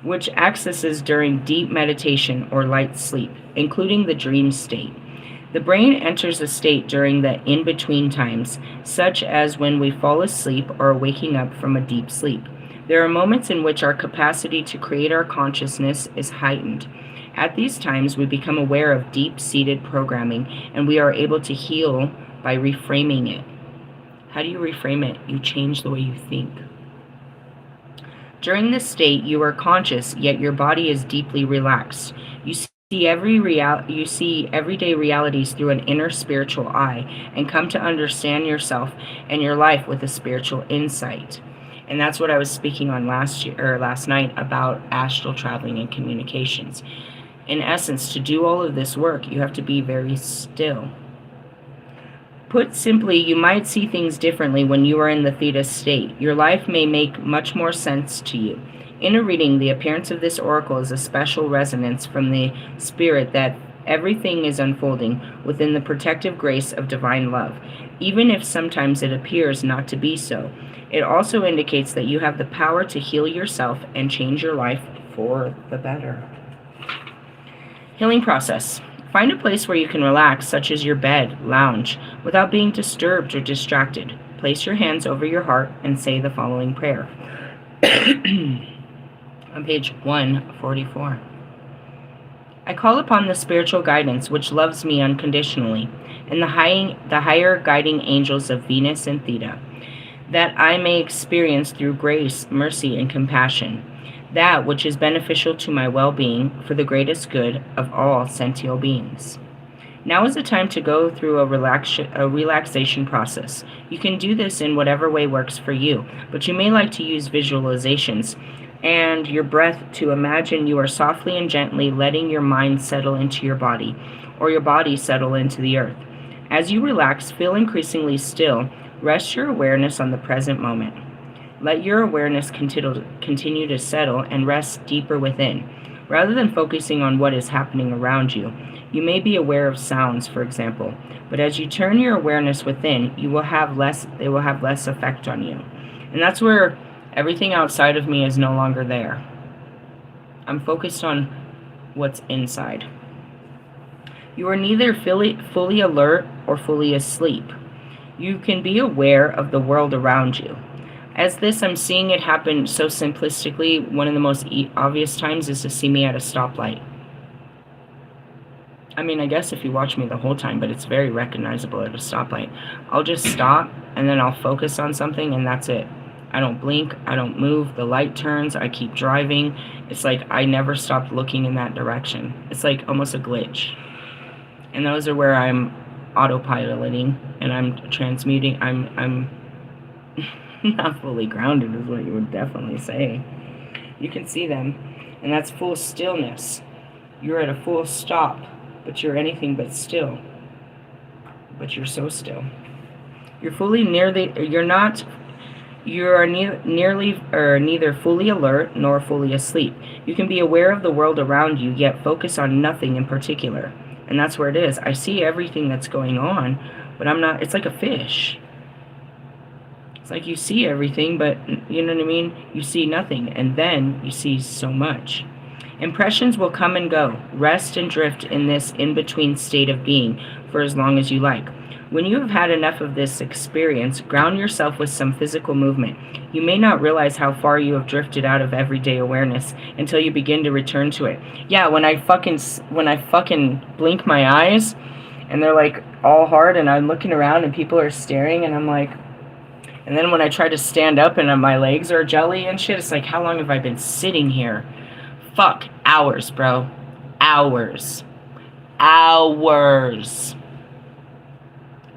Which accesses during deep meditation or light sleep, including the dream state. The brain enters a state during the in-between times, such as when we fall asleep or are waking up from a deep sleep. There are moments in which our capacity to create our consciousness is heightened. At these times, we become aware of deep-seated programming, and we are able to heal by reframing it. How do you reframe it? You change the way you think. During this state, you are conscious, yet your body is deeply relaxed. You see everyday realities through an inner spiritual eye, and come to understand yourself and your life with a spiritual insight. And that's what I was speaking on last night about astral traveling and communications. In essence, to do all of this work, you have to be very still. Put simply, you might see things differently when you are in the theta state. Your life may make much more sense to you. In a reading, the appearance of this oracle is a special resonance from the spirit that everything is unfolding within the protective grace of divine love, even if sometimes it appears not to be so. It also indicates that you have the power to heal yourself and change your life for the better. Healing process. Find a place where you can relax, such as your bed, lounge, without being disturbed or distracted. Place your hands over your heart and say the following prayer. On page 144. I call upon the spiritual guidance which loves me unconditionally, and the higher guiding angels of Venus and Theta, that I may experience through grace, mercy, and compassion that which is beneficial to my well-being for the greatest good of all sentient beings. Now is the time to go through a relaxation process. You can do this in whatever way works for you, but you may like to use visualizations and your breath to imagine you are softly and gently letting your mind settle into your body, or your body settle into the earth. As you relax, feel increasingly still. Rest your awareness on the present moment. Let your awareness continue to settle and rest deeper within. Rather than focusing on what is happening around you, You may be aware of sounds, for example, but as you turn your awareness within, they will have less effect on you. And that's where everything outside of me is no longer there. I'm focused on what's inside. You are neither fully alert or fully asleep. You can be aware of the world around you. As this, I'm seeing it happen so simplistically. One of the most obvious times is to see me at a stoplight. I mean, I guess if you watch me the whole time, but it's very recognizable at a stoplight. I'll just stop, and then I'll focus on something, and that's it. I don't blink, I don't move, the light turns, I keep driving. It's like I never stopped looking in that direction. It's like almost a glitch. And those are where I'm autopiloting, and I'm transmuting. I'm not fully grounded is what you would definitely say. You can see them, and that's full stillness. You're at a full stop, but you're anything but still. But you're so still. You're neither fully alert nor fully asleep. You can be aware of the world around you, yet focus on nothing in particular. And that's where it is. I see everything that's going on, but I'm not. It's like a fish. It's like you see everything, but you know what I mean? You see nothing, and then you see so much. Impressions will come and go. Rest and drift in this in-between state of being for as long as you like. When you have had enough of this experience, ground yourself with some physical movement. You may not realize how far you have drifted out of everyday awareness until you begin to return to it. Yeah, when I fucking blink my eyes and they're like all hard and I'm looking around and people are staring and I'm like, and then when I try to stand up and my legs are jelly and shit, it's like, how long have I been sitting here? Fuck, hours, bro. Hours.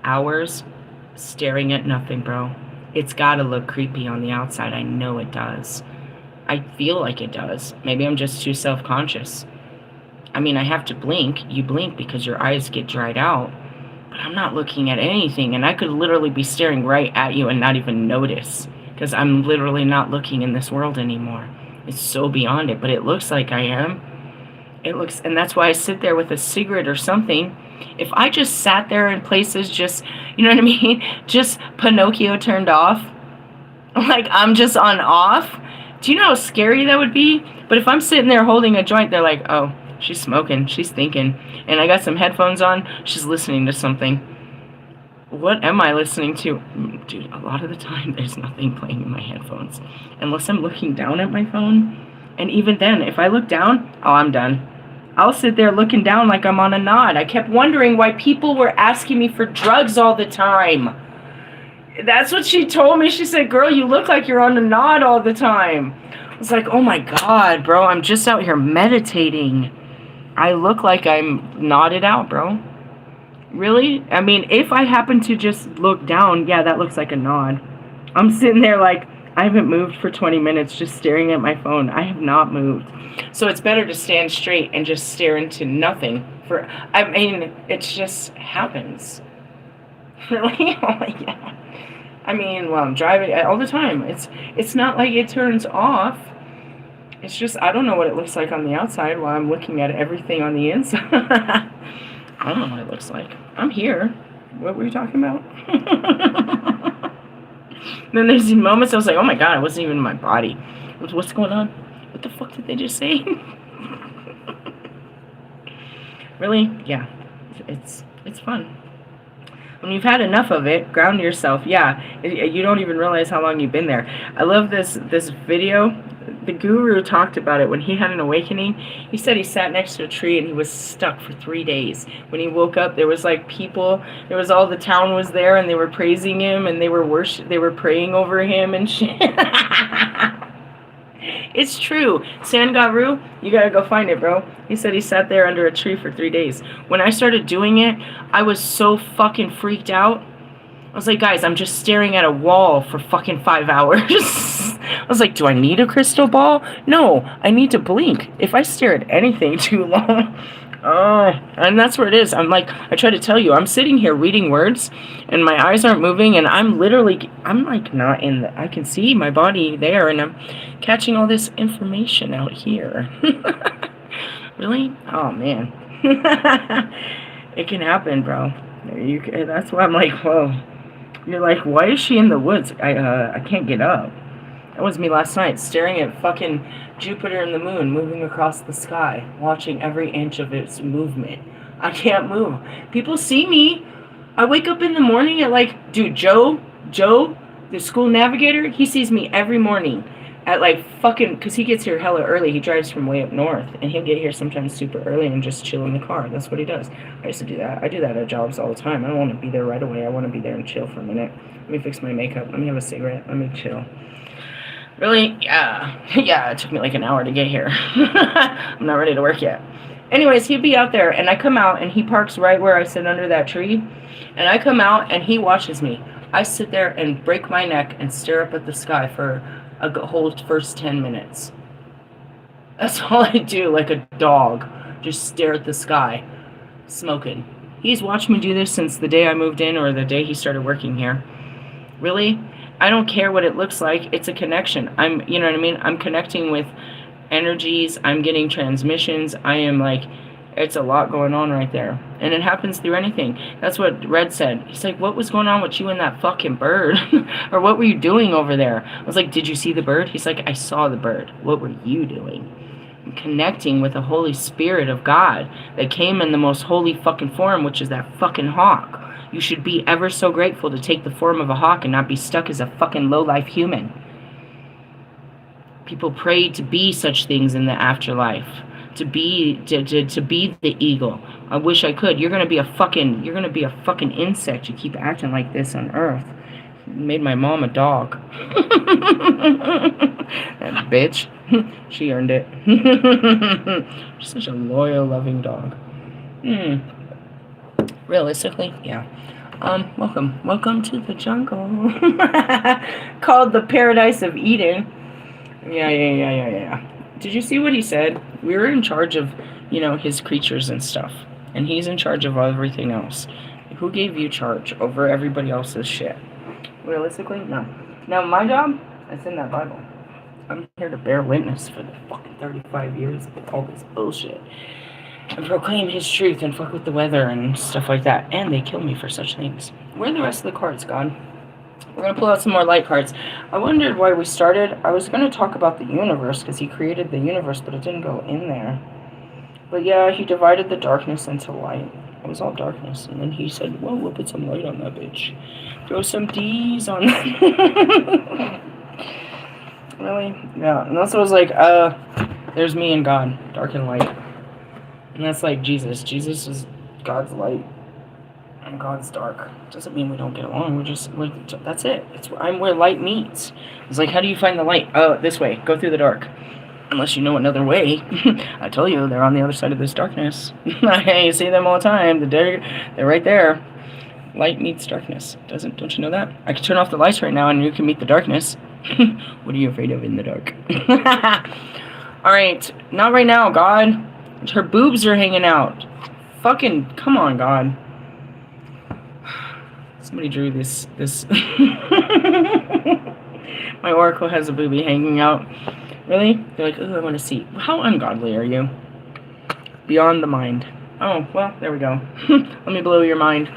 Hours staring at nothing, bro. It's gotta look creepy on the outside. I know it does. I feel like it does. Maybe I'm just too self-conscious. I mean, I have to blink. You blink because your eyes get dried out. But I'm not looking at anything, and I could literally be staring right at you and not even notice. Because I'm literally not looking in this world anymore. It's so beyond it, but it looks like I am. And that's why I sit there with a cigarette or something. If I just sat there in places just, you know what I mean? Just Pinocchio turned off. Like I'm just on off. Do you know how scary that would be? But if I'm sitting there holding a joint, they're like, oh, she's smoking, she's thinking. And I got some headphones on, she's listening to something. What am I listening to? Dude, a lot of the time there's nothing playing in my headphones. Unless I'm looking down at my phone. And even then, if I look down, oh, I'm done. I'll sit there looking down like I'm on a nod. I kept wondering why people were asking me for drugs all the time. That's what she told me. She said, girl, you look like you're on a nod all the time. I was like, oh my God, bro, I'm just out here meditating. I look like I'm nodded out, bro. Really? I mean, if I happen to just look down, yeah, that looks like a nod. I'm sitting there like, I haven't moved for 20 minutes just staring at my phone. I have not moved. So it's better to stand straight and just stare into nothing. I mean, it just happens. Really? Oh my God. I mean, while I'm driving all the time, it's not like it turns off. It's just, I don't know what it looks like on the outside while I'm looking at everything on the inside. I don't know what it looks like. I'm here. What were you talking about? Then there's these moments I was like, oh my God, I wasn't even in my body. What's going on? What the fuck did they just say? Really? Yeah. It's fun. When you've had enough of it, ground yourself. Yeah, you don't even realize how long you've been there. I love this video. The guru talked about it when he had an awakening. He said he sat next to a tree and he was stuck for 3 days. When he woke up, there was like people, there was all the town was there and they were praising him and they were praying over him and shit. It's true. Sangaru, you gotta go find it, bro. He said he sat there under a tree for 3 days. When I started doing it, I was so fucking freaked out. I was like, guys, I'm just staring at a wall for fucking 5 hours. I was like, do I need a crystal ball? No, I need to blink. If I stare at anything too long, and that's where it is. I'm like, I try to tell you, I'm sitting here reading words, and my eyes aren't moving, and I'm like not in the, I can see my body there, and I'm catching all this information out here. Really? Oh, man. It can happen, bro. That's why I'm like, whoa. You're like, why is she in the woods? I can't get up. That was me last night, staring at fucking Jupiter and the moon moving across the sky, watching every inch of its movement. I can't move. People see me. I wake up in the morning at like, dude, Joe, the school navigator, he sees me every morning at like fucking, because he gets here hella early. He drives from way up north, and he'll get here sometimes super early and just chill in the car. That's what he does. I used to do that. I do that at jobs all the time. I don't want to be there right away. I want to be there and chill for a minute. Let me fix my makeup. Let me have a cigarette. Let me chill. Really? Yeah. Yeah, it took me like an hour to get here. I'm not ready to work yet. Anyways, he'd be out there, and I come out, and he parks right where I sit under that tree. And I come out, and he watches me. I sit there and break my neck and stare up at the sky for a whole first 10 minutes. That's all I do, like a dog. Just stare at the sky, smoking. He's watched me do this since the day I moved in or the day he started working here. Really? I don't care what it looks like. It's a connection. You know what I mean? I'm connecting with energies. I'm getting transmissions. I am like, it's a lot going on right there. And it happens through anything. That's what Red said. He's like, what was going on with you and that fucking bird? Or what were you doing over there? I was like, did you see the bird? He's like, I saw the bird. What were you doing? I'm connecting with the Holy Spirit of God that came in the most holy fucking form, which is that fucking hawk. You should be ever so grateful to take the form of a hawk and not be stuck as a fucking low-life human. People pray to be such things in the afterlife. To be the eagle. I wish I could. You're gonna be a fucking insect. You keep acting like this on Earth. You made my mom a dog. That bitch. She earned it. She's such a loyal, loving dog. Realistically, yeah. Welcome to the jungle. Called the Paradise of Eden. Yeah. Did you see what he said? We were in charge of, his creatures and stuff. And he's in charge of everything else. Who gave you charge over everybody else's shit? Realistically, no. Now, my job, it's in that Bible. I'm here to bear witness for the fucking 35 years of all this bullshit. And proclaim his truth and fuck with the weather and stuff like that. And they kill me for such things. Where are the rest of the cards, God? We're going to pull out some more light cards. I wondered why we started. I was going to talk about the universe because he created the universe, but it didn't go in there. But yeah, he divided the darkness into light. It was all darkness. And then he said, well, we'll put some light on that bitch. Throw some D's on that. Really? Yeah. And that's what I was like, there's me and God, dark and light. And that's like Jesus. Jesus is God's light. And God's dark. Doesn't mean we don't get along. That's it. I'm where light meets. It's like, how do you find the light? Oh, this way. Go through the dark. Unless you know another way. I tell you, they're on the other side of this darkness. You see them all the time. They're right there. Light meets darkness. Don't you know that? I can turn off the lights right now and you can meet the darkness. What are you afraid of in the dark? Alright. Not right now, God. Her boobs are hanging out. Fucking, come on, God. Somebody drew this. My oracle has a boobie hanging out. Really? They're like, oh, I want to see. How ungodly are you? Beyond the mind. Oh, well, there we go. Let me blow your mind.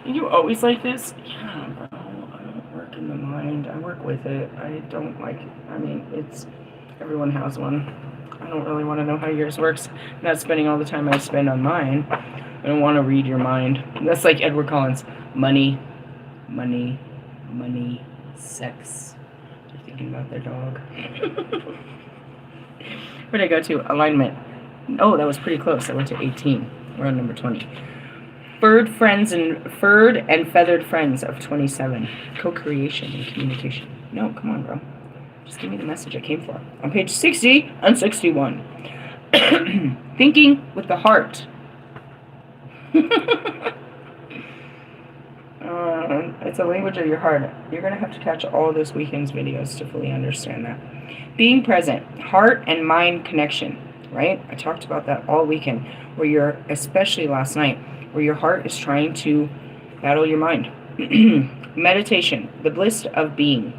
You always like this? Yeah, bro. I don't work in the mind. I work with it. I don't like it. I mean, everyone has one. I don't really want to know how yours works. I'm not spending all the time I spend on mine. I don't want to read your mind. That's like Edward Collins. Money, sex. They're thinking about their dog. Where'd I go to? Alignment. Oh, that was pretty close. I went to 18. We're on number 20. Furred and feathered friends of 27. Co-creation and communication. No, come on, bro. Just give me the message I came for. On page 60 and 61. Thinking with the heart. It's a language of your heart. You're going to have to catch all this weekend's videos to fully understand that. Being present. Heart and mind connection. Right? I talked about that all weekend. Where you're, especially last night, where your heart is trying to battle your mind. Meditation. The bliss of being.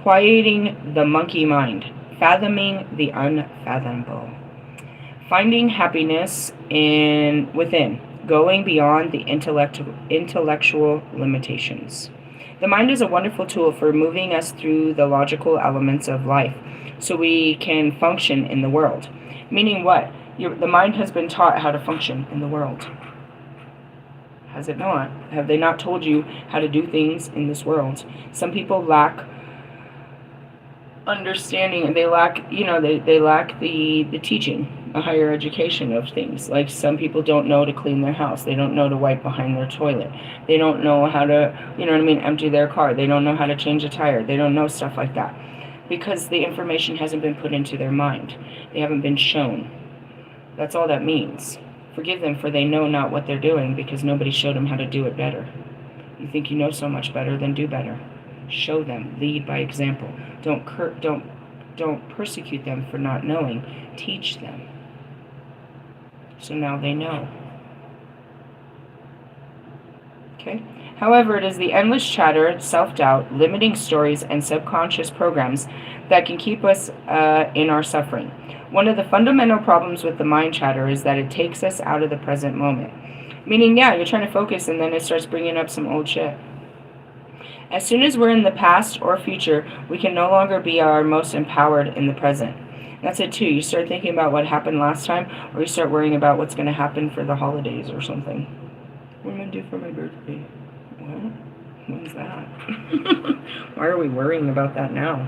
Quieting the monkey mind. Fathoming the unfathomable. Finding happiness within, going beyond the intellectual limitations. The mind is a wonderful tool for moving us through the logical elements of life so we can function in the world. Meaning what? The mind has been taught how to function in the world. Has it not? Have they not told you how to do things in this world? Some people lack understanding, and they lack, they lack the teaching, a higher education of things. Like some people don't know to clean their house. They don't know to wipe behind their toilet. They don't know how to, empty their car. They don't know how to change a tire. They don't know stuff like that because the information hasn't been put into their mind. They haven't been shown. That's all that means. Forgive them, for they know not what they're doing, because nobody showed them how to do it better. You think you know so much better, then do better. Show them. Lead by example. Don't persecute them for not knowing. Teach them. So now they know. Okay? However, it is the endless chatter, self-doubt, limiting stories, and subconscious programs that can keep us in our suffering. One of the fundamental problems with the mind chatter is that it takes us out of the present moment. Meaning, yeah, you're trying to focus and then it starts bringing up some old shit. As soon as we're in the past or future, we can no longer be our most empowered in the present. That's it too. You start thinking about what happened last time, or you start worrying about what's going to happen for the holidays or something. What am I going to do for my birthday? What? When's that? Why are we worrying about that now?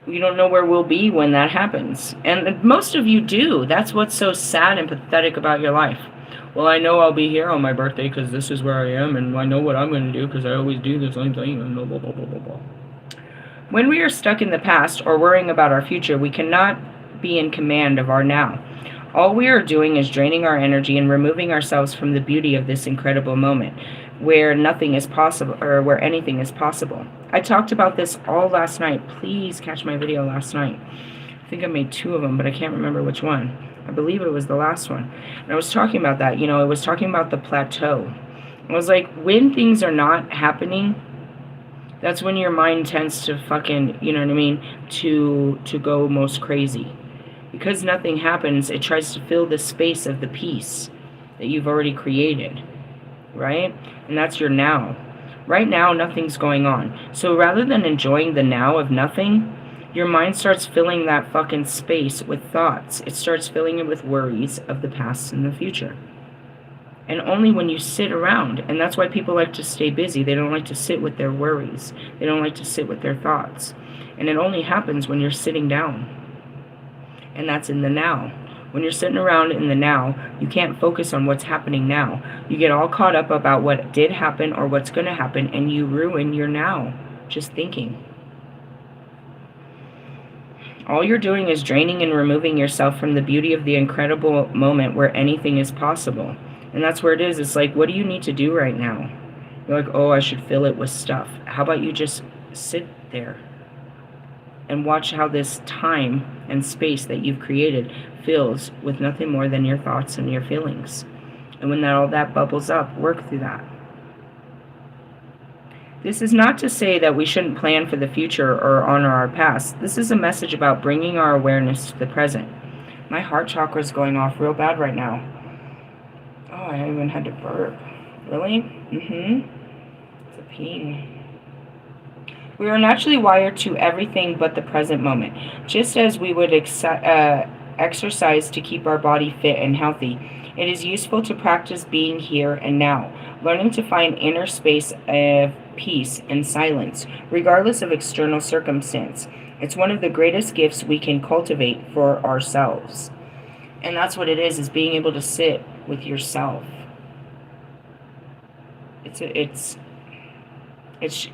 You don't know where we'll be when that happens. And most of you do. That's what's so sad and pathetic about your life. Well, I know I'll be here on my birthday because this is where I am, and I know what I'm going to do because I always do the same thing, and blah, blah, blah, blah, blah, blah. When we are stuck in the past or worrying about our future, we cannot be in command of our now. All we are doing is draining our energy and removing ourselves from the beauty of this incredible moment, where nothing is possible, or where anything is possible. I talked about this all last night. Please catch my video last night. I think I made 2 of them, but I can't remember which one. I believe it was the last one. And I was talking about that. I was talking about the plateau. I was like, when things are not happening, that's when your mind tends to fucking, to go most crazy. Because nothing happens, it tries to fill the space of the peace that you've already created. Right? And that's your now. Right now, nothing's going on. So rather than enjoying the now of nothing, your mind starts filling that fucking space with thoughts. It starts filling it with worries of the past and the future. And only when you sit around, and that's why people like to stay busy. They don't like to sit with their worries. They don't like to sit with their thoughts. And it only happens when you're sitting down. And that's in the now. When you're sitting around in the now, you can't focus on what's happening now. You get all caught up about what did happen or what's going to happen, and you ruin your now just thinking. All you're doing is draining and removing yourself from the beauty of the incredible moment where anything is possible. And that's where it is. It's like, what do you need to do right now? You're like, oh, I should fill it with stuff. How about you just sit there and watch how this time and space that you've created fills with nothing more than your thoughts and your feelings. And when all that bubbles up, work through that. This is not to say that we shouldn't plan for the future or honor our past. This is a message about bringing our awareness to the present. My heart chakra is going off real bad right now. Oh, I even had to burp. Really? It's a pee. We are naturally wired to everything but the present moment. Just as we would exercise to keep our body fit and healthy, it is useful to practice being here and now, learning to find inner space of peace and silence, regardless of external circumstance. It's one of the greatest gifts we can cultivate for ourselves. And that's what it is being able to sit with yourself. It's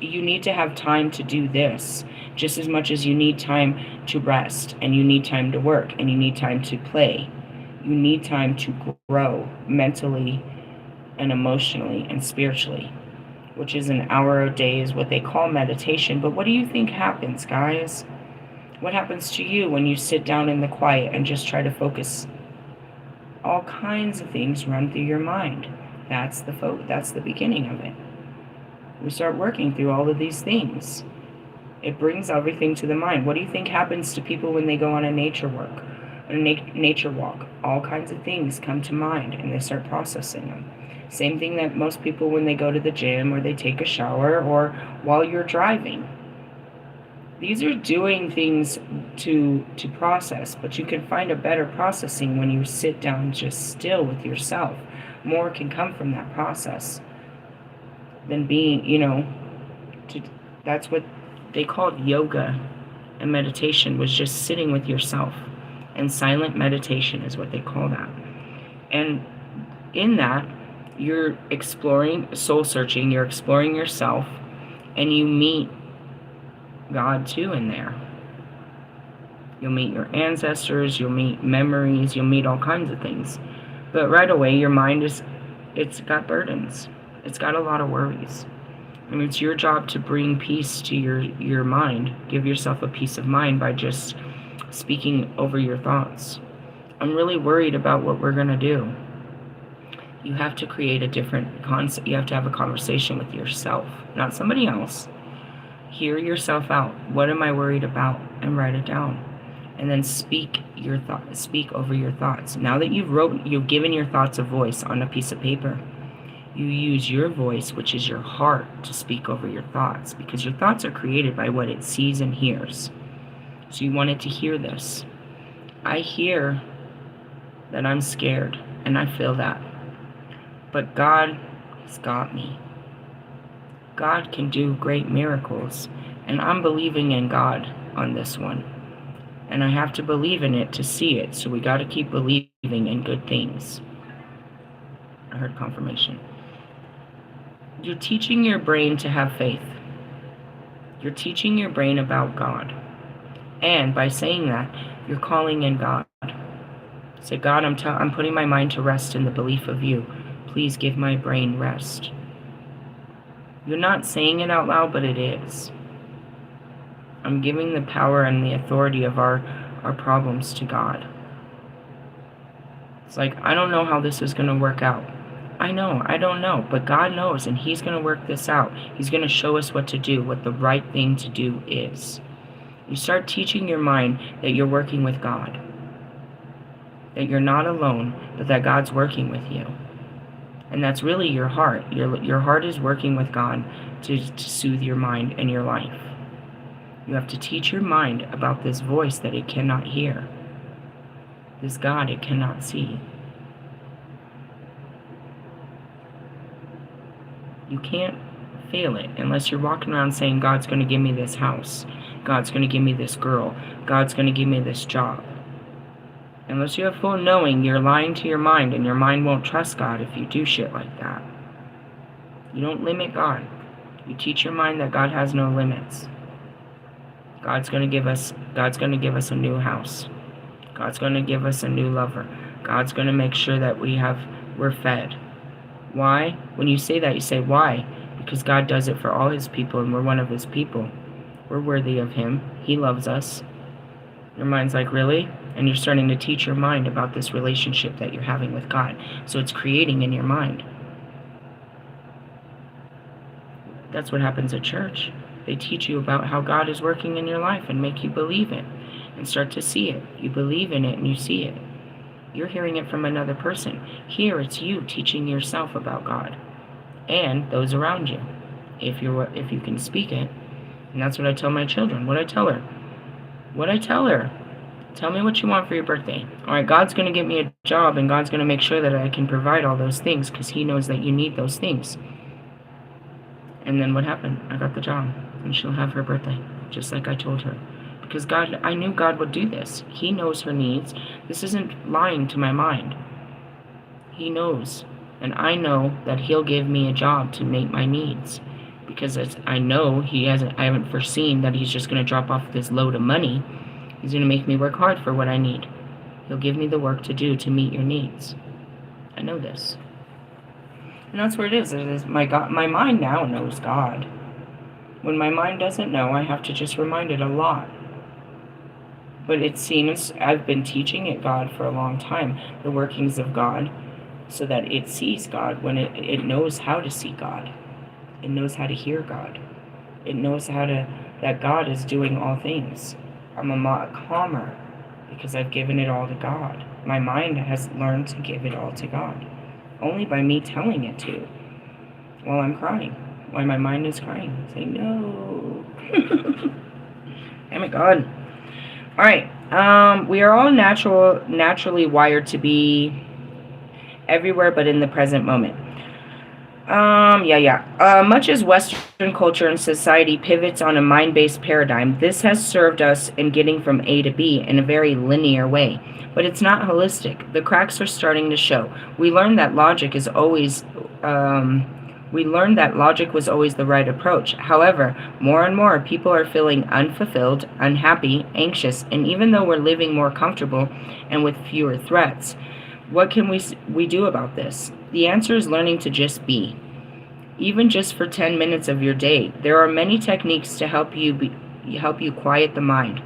you need to have time to do this just as much as you need time to rest, and you need time to work, and you need time to play. You need time to grow mentally and emotionally and spiritually, which is an hour a day is what they call meditation. But what do you think happens, guys? What happens to you when you sit down in the quiet and just try to focus? All kinds of things run through your mind. That's the beginning of it. We start working through all of these things. It brings everything to the mind. What do you think happens to people when they go on a nature walk? on a nature walk, all kinds of things come to mind and they start processing them. Same thing that most people when they go to the gym or they take a shower or while you're driving. These are doing things to process, but you can find a better processing when you sit down just still with yourself. More can come from that process than being, that's what they called yoga and meditation, was just sitting with yourself. And silent meditation is what they call that. And in that, you're exploring, soul searching, you're exploring yourself, and you meet God too in there. You'll meet your ancestors, you'll meet memories, you'll meet all kinds of things. But right away, your mind it's got burdens. It's got a lot of worries. And it's your job to bring peace to your mind. Give yourself a peace of mind by just speaking over your thoughts. I'm really worried about what we're going to do. You have to create a different concept. You have to have a conversation with yourself, not somebody else. Hear yourself out. What am I worried about? And write it down. And then speak over your thoughts. Now that you've given your thoughts a voice on a piece of paper, you use your voice, which is your heart, to speak over your thoughts, because your thoughts are created by what it sees and hears. So you want it to hear this. I hear that I'm scared, and I feel that. But God has got me. God can do great miracles, and I'm believing in God on this one. And I have to believe in it to see it, so we got to keep believing in good things. I heard confirmation. You're teaching your brain to have faith. You're teaching your brain about God. And by saying that, you're calling in God. Say, God, I'm putting my mind to rest in the belief of you. Please give my brain rest. You're not saying it out loud, but it is. I'm giving the power and the authority of our problems to God. It's like, I don't know how this is going to work out. I don't know, but God knows, and He's going to work this out. He's going to show us what to do, what the right thing to do is. You start teaching your mind that you're working with God, that you're not alone, but that God's working with you. And that's really your heart. Your heart is working with God to soothe your mind and your life. You have to teach your mind about this voice that it cannot hear, this God it cannot see. You can't fail it unless you're walking around saying, God's going to give me this house. God's going to give me this girl. God's going to give me this job. Unless you have full knowing, you're lying to your mind, and your mind won't trust God if you do shit like that. You don't limit God. You teach your mind that God has no limits. God's going to give us a new house. God's going to give us a new lover. God's going to make sure that we're fed. Why? When you say that, you say, why? Because God does it for all His people, and we're one of His people. We're worthy of Him. He loves us. Your mind's like, really? And you're starting to teach your mind about this relationship that you're having with God. So it's creating in your mind. That's what happens at church. They teach you about how God is working in your life and make you believe it and start to see it. You believe in it and you see it. You're hearing it from another person. Here it's you teaching yourself about God and those around you, if you can speak it. And that's what I tell my children. What I tell her. Tell me what you want for your birthday. All right, God's going to give me a job, and God's going to make sure that I can provide all those things because He knows that you need those things. And then what happened? I got the job, and she'll have her birthday, just like I told her. Because I knew God would do this. He knows her needs. This isn't lying to my mind. He knows. And I know that He'll give me a job to meet my needs. Because I know I haven't foreseen that He's just going to drop off this load of money. He's going to make me work hard for what I need. He'll give me the work to do to meet your needs. I know this. And that's where it is. It is my mind now knows God. When my mind doesn't know, I have to just remind it a lot. But it seems I've been teaching it God for a long time, the workings of God, so that it sees God when it knows how to see God. It knows how to hear God. It knows that God is doing all things. I'm a lot calmer because I've given it all to God. My mind has learned to give it all to God. Only by me telling it to. While I'm crying. While my mind is crying. Saying, no. Damn it, God. Alright. We are all naturally wired to be everywhere but in the present moment. Much as Western culture and society pivots on a mind-based paradigm, this has served us in getting from A to B in a very linear way. But it's not holistic. The cracks are starting to show. We learned that logic was always the right approach. However, more and more people are feeling unfulfilled, unhappy, anxious, and even though we're living more comfortable and with fewer threats, what can we do about this? The answer is learning to just be. Even just for 10 minutes of your day. There are many techniques to help you quiet the mind.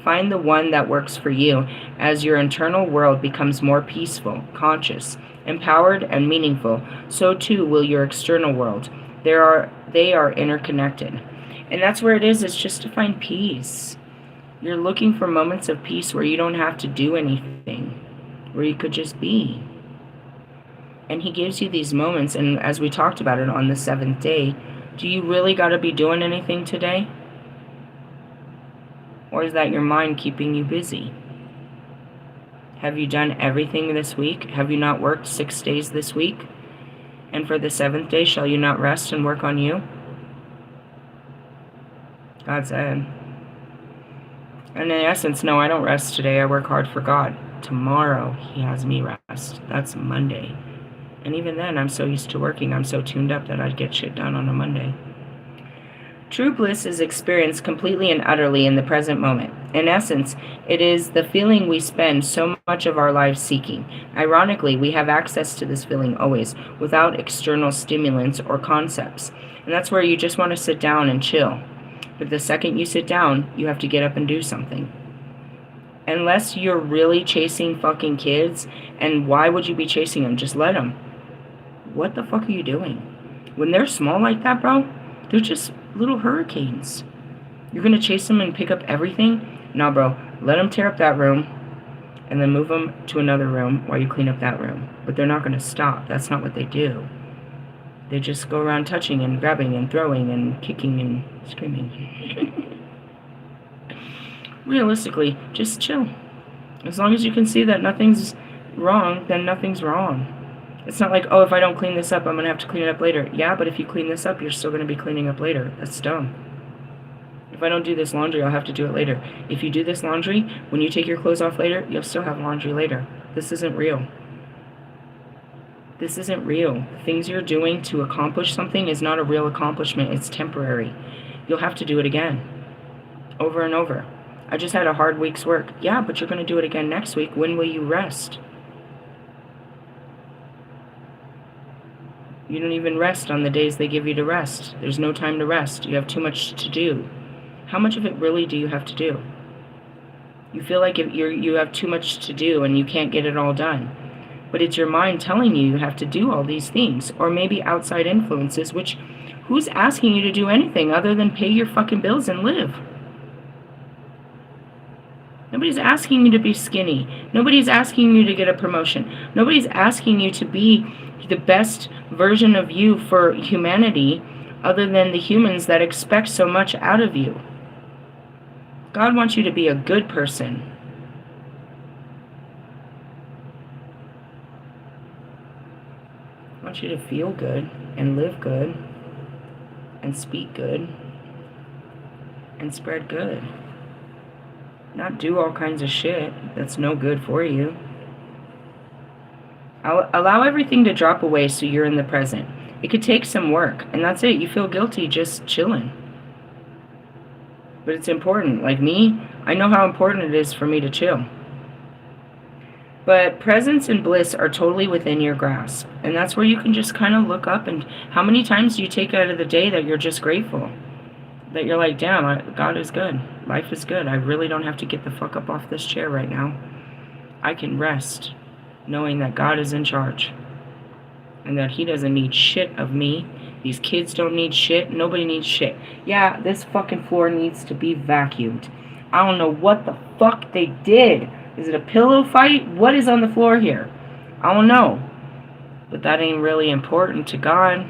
Find the one that works for you as your internal world becomes more peaceful, conscious, empowered, and meaningful. So too will your external world. They are interconnected. And that's where it is. It's just to find peace. You're looking for moments of peace where you don't have to do anything. Where you could just be. And he gives you these moments, and as we talked about it on the 7th day, do you really got to be doing anything today? Or is that your mind keeping you busy? Have you done everything this week? Have you not worked 6 days this week? And for the 7th day, shall you not rest and work on you? God said. And in essence, no, I don't rest today. I work hard for God. Tomorrow, he has me rest. That's Monday. And even then, I'm so used to working. I'm so tuned up that I'd get shit done on a Monday. True bliss is experienced completely and utterly in the present moment. In essence, it is the feeling we spend so much of our lives seeking. Ironically, we have access to this feeling always, without external stimulants or concepts. And that's where you just want to sit down and chill. But the second you sit down, you have to get up and do something. Unless you're really chasing fucking kids, and why would you be chasing them? Just let them. What the fuck are you doing? When they're small like that, bro, they're just little hurricanes. You're gonna chase them and pick up everything? Nah, bro. Let them tear up that room, and then move them to another room while you clean up that room. But they're not gonna stop. That's not what they do. They just go around touching and grabbing and throwing and kicking and screaming. Realistically, just chill. As long as you can see that nothing's wrong, then nothing's wrong. It's not like, oh, if I don't clean this up, I'm going to have to clean it up later. Yeah, but if you clean this up, you're still going to be cleaning up later. That's dumb. If I don't do this laundry, I'll have to do it later. If you do this laundry, when you take your clothes off later, you'll still have laundry later. This isn't real. This isn't real. The things you're doing to accomplish something is not a real accomplishment. It's temporary. You'll have to do it again. Over and over. I just had a hard week's work. Yeah, but you're going to do it again next week. When will you rest? You don't even rest on the days they give you to rest. There's no time to rest. You have too much to do. How much of it really do you have to do? You feel like you have too much to do and you can't get it all done. But it's your mind telling you have to do all these things. Or maybe outside influences, which who's asking you to do anything other than pay your fucking bills and live? Nobody's asking you to be skinny. Nobody's asking you to get a promotion. Nobody's asking you to be the best version of you for humanity other than the humans that expect so much out of you. God wants you to be a good person. He wants you to feel good and live good and speak good and spread good. Not do all kinds of shit that's no good for you. Allow everything to drop away so you're in the present. It could take some work, and that's it. You feel guilty just chilling. But it's important. Like me, I know how important it is for me to chill. But presence and bliss are totally within your grasp. And that's where you can just kind of look up and how many times do you take out of the day that you're just grateful? That you're like, damn, God is good. Life is good. I really don't have to get the fuck up off this chair right now. I can rest knowing that God is in charge. And that he doesn't need shit of me. These kids don't need shit. Nobody needs shit. Yeah, this fucking floor needs to be vacuumed. I don't know what the fuck they did. Is it a pillow fight? What is on the floor here? I don't know. But that ain't really important to God.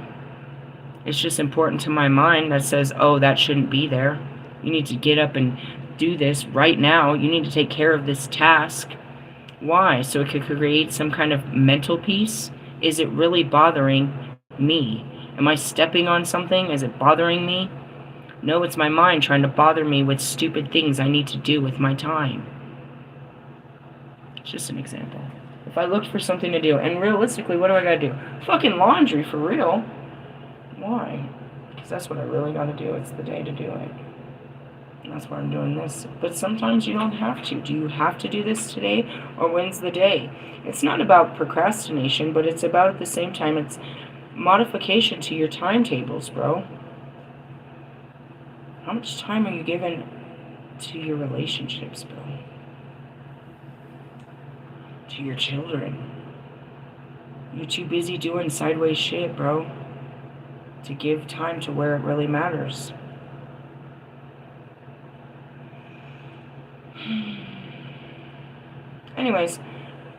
It's just important to my mind that says, oh, that shouldn't be there. You need to get up and do this right now. You need to take care of this task. Why? So it could create some kind of mental peace? Is it really bothering me? Am I stepping on something? Is it bothering me? No, it's my mind trying to bother me with stupid things I need to do with my time. It's just an example. If I looked for something to do, and realistically, what do I gotta do? Fucking laundry, for real. Why? Because that's what I really gotta do. It's the day to do it. And that's why I'm doing this. But sometimes you don't have to. Do you have to do this today? Or when's the day? It's not about procrastination, but it's about, at the same time, it's modification to your timetables, bro. How much time are you giving to your relationships, bro? To your children? You're too busy doing sideways shit, bro, to give time to where it really matters. Anyways,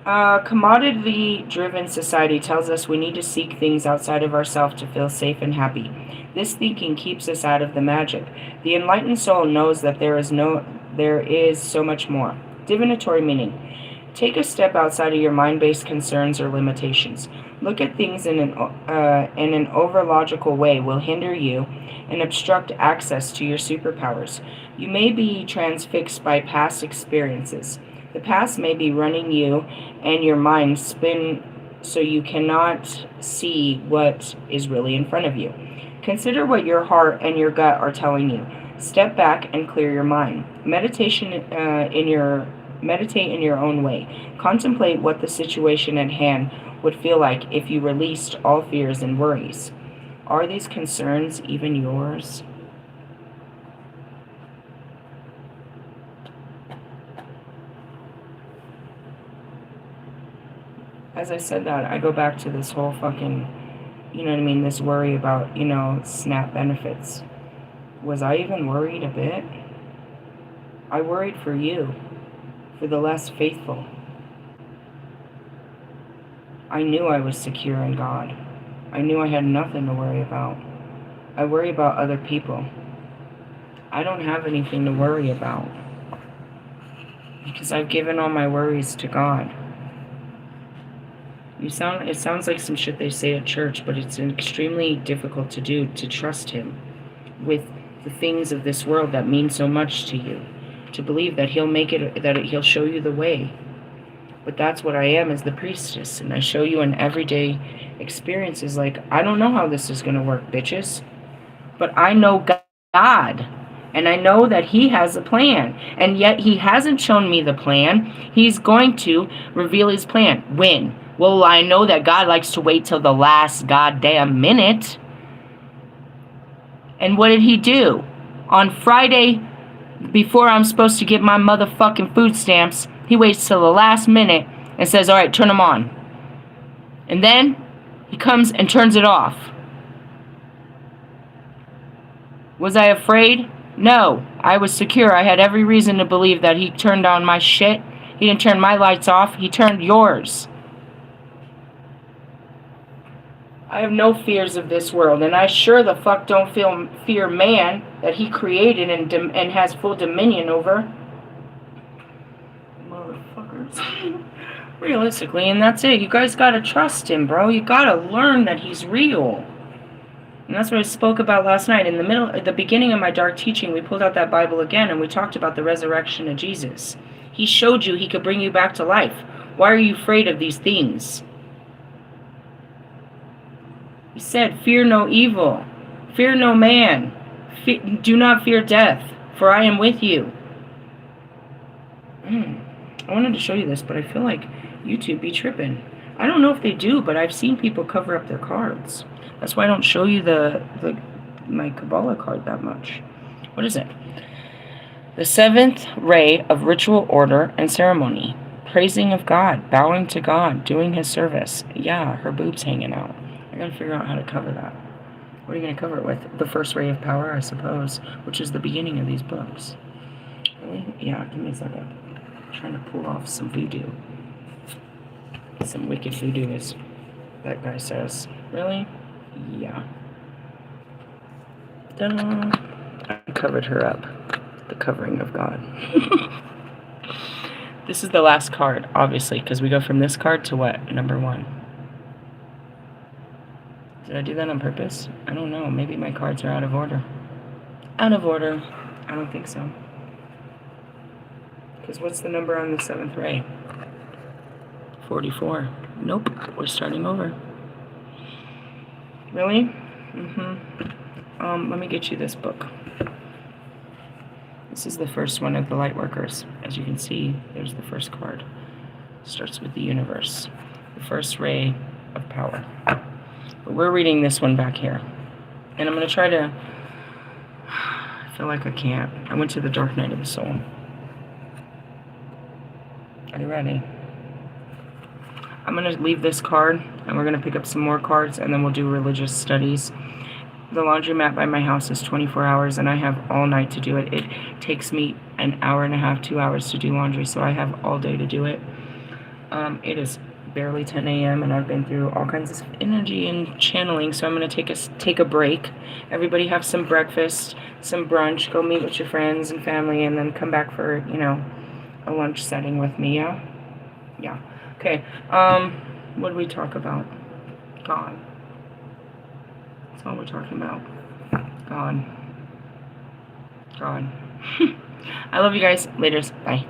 commodity-driven society tells us we need to seek things outside of ourselves to feel safe and happy. This thinking keeps us out of the magic. The enlightened soul knows that there is so much more. Divinatory meaning. Take a step outside of your mind-based concerns or limitations. Look at things in an over-logical way will hinder you and obstruct access to your superpowers. You may be transfixed by past experiences. The past may be running you and your mind spin so you cannot see what is really in front of you. Consider what your heart and your gut are telling you. Step back and clear your mind. Meditate in your own way. Contemplate what the situation at hand would feel like if you released all fears and worries. Are these concerns even yours? As I said that, I go back to this whole fucking, you know what I mean, this worry about, SNAP benefits. Was I even worried a bit? I worried for you, for the less faithful. I knew I was secure in God. I knew I had nothing to worry about. I worry about other people. I don't have anything to worry about because I've given all my worries to God. It sounds like some shit they say at church, but it's extremely difficult to do, to trust Him with the things of this world that mean so much to you, to believe that He'll show you the way. But that's what I am, as the priestess, and I show you in everyday experiences. Like, I don't know how this is going to work, bitches, but I know God, and I know that He has a plan, and yet He hasn't shown me the plan. He's going to reveal His plan. When? Well, I know that God likes to wait till the last goddamn minute. And what did He do? On Friday, before I'm supposed to get my motherfucking food stamps, He waits till the last minute and says, all right, turn them on. And then He comes and turns it off. Was I afraid? No, I was secure. I had every reason to believe that He turned on my shit. He didn't turn my lights off. He turned yours. I have no fears of this world, and I sure the fuck don't fear man that He created and has full dominion over. Motherfuckers. Realistically, and that's it. You guys gotta trust Him, bro. You gotta learn that He's real. And that's what I spoke about last night. At the beginning of my dark teaching, we pulled out that Bible again, and we talked about the resurrection of Jesus. He showed you He could bring you back to life. Why are you afraid of these things? He said, fear no evil, fear no man, do not fear death, for I am with you. I wanted to show you this, but I feel like YouTube be tripping. I don't know if they do, but I've seen people cover up their cards. That's why I don't show you my Kabbalah card that much. What is it? The seventh ray of ritual order and ceremony. Praising of God, bowing to God, doing His service. Yeah, her boob's hanging out. I gotta figure out how to cover that. What are you gonna cover it with? The first ray of power, I suppose, which is the beginning of these books. Really? Yeah, give me a second. trying to pull off some voodoo. Some wicked voodoo, as that guy says. Really? Yeah. Dun. I covered her up. The covering of God. This is the last card, obviously, because we go from this card to what? Number 1. Did I do that on purpose? I don't know. Maybe my cards are out of order. Out of order. I don't think so. Because what's the number on the 7th ray? 44. Nope. We're starting over. Really? Let me get you this book. This is the first one of the light workers. As you can see, there's the first card. Starts with the universe. The first ray of power. But we're reading this one back here. And I'm going to try to... I feel like I can't. I went to the dark night of the soul. Are you ready? I'm going to leave this card, and we're going to pick up some more cards, and then we'll do religious studies. The laundromat by my house is 24 hours, and I have all night to do it. It takes me an hour and a half, 2 hours to do laundry, so I have all day to do it. It is barely 10 a.m., and I've been through all kinds of energy and channeling, so I'm going to take a break. Everybody have some breakfast, some brunch, go meet with your friends and family, and then come back for, you know, a lunch setting with me, yeah? Yeah. Okay, what did we talk about? God. That's all we're talking about. God. God. I love you guys. Laters. Bye.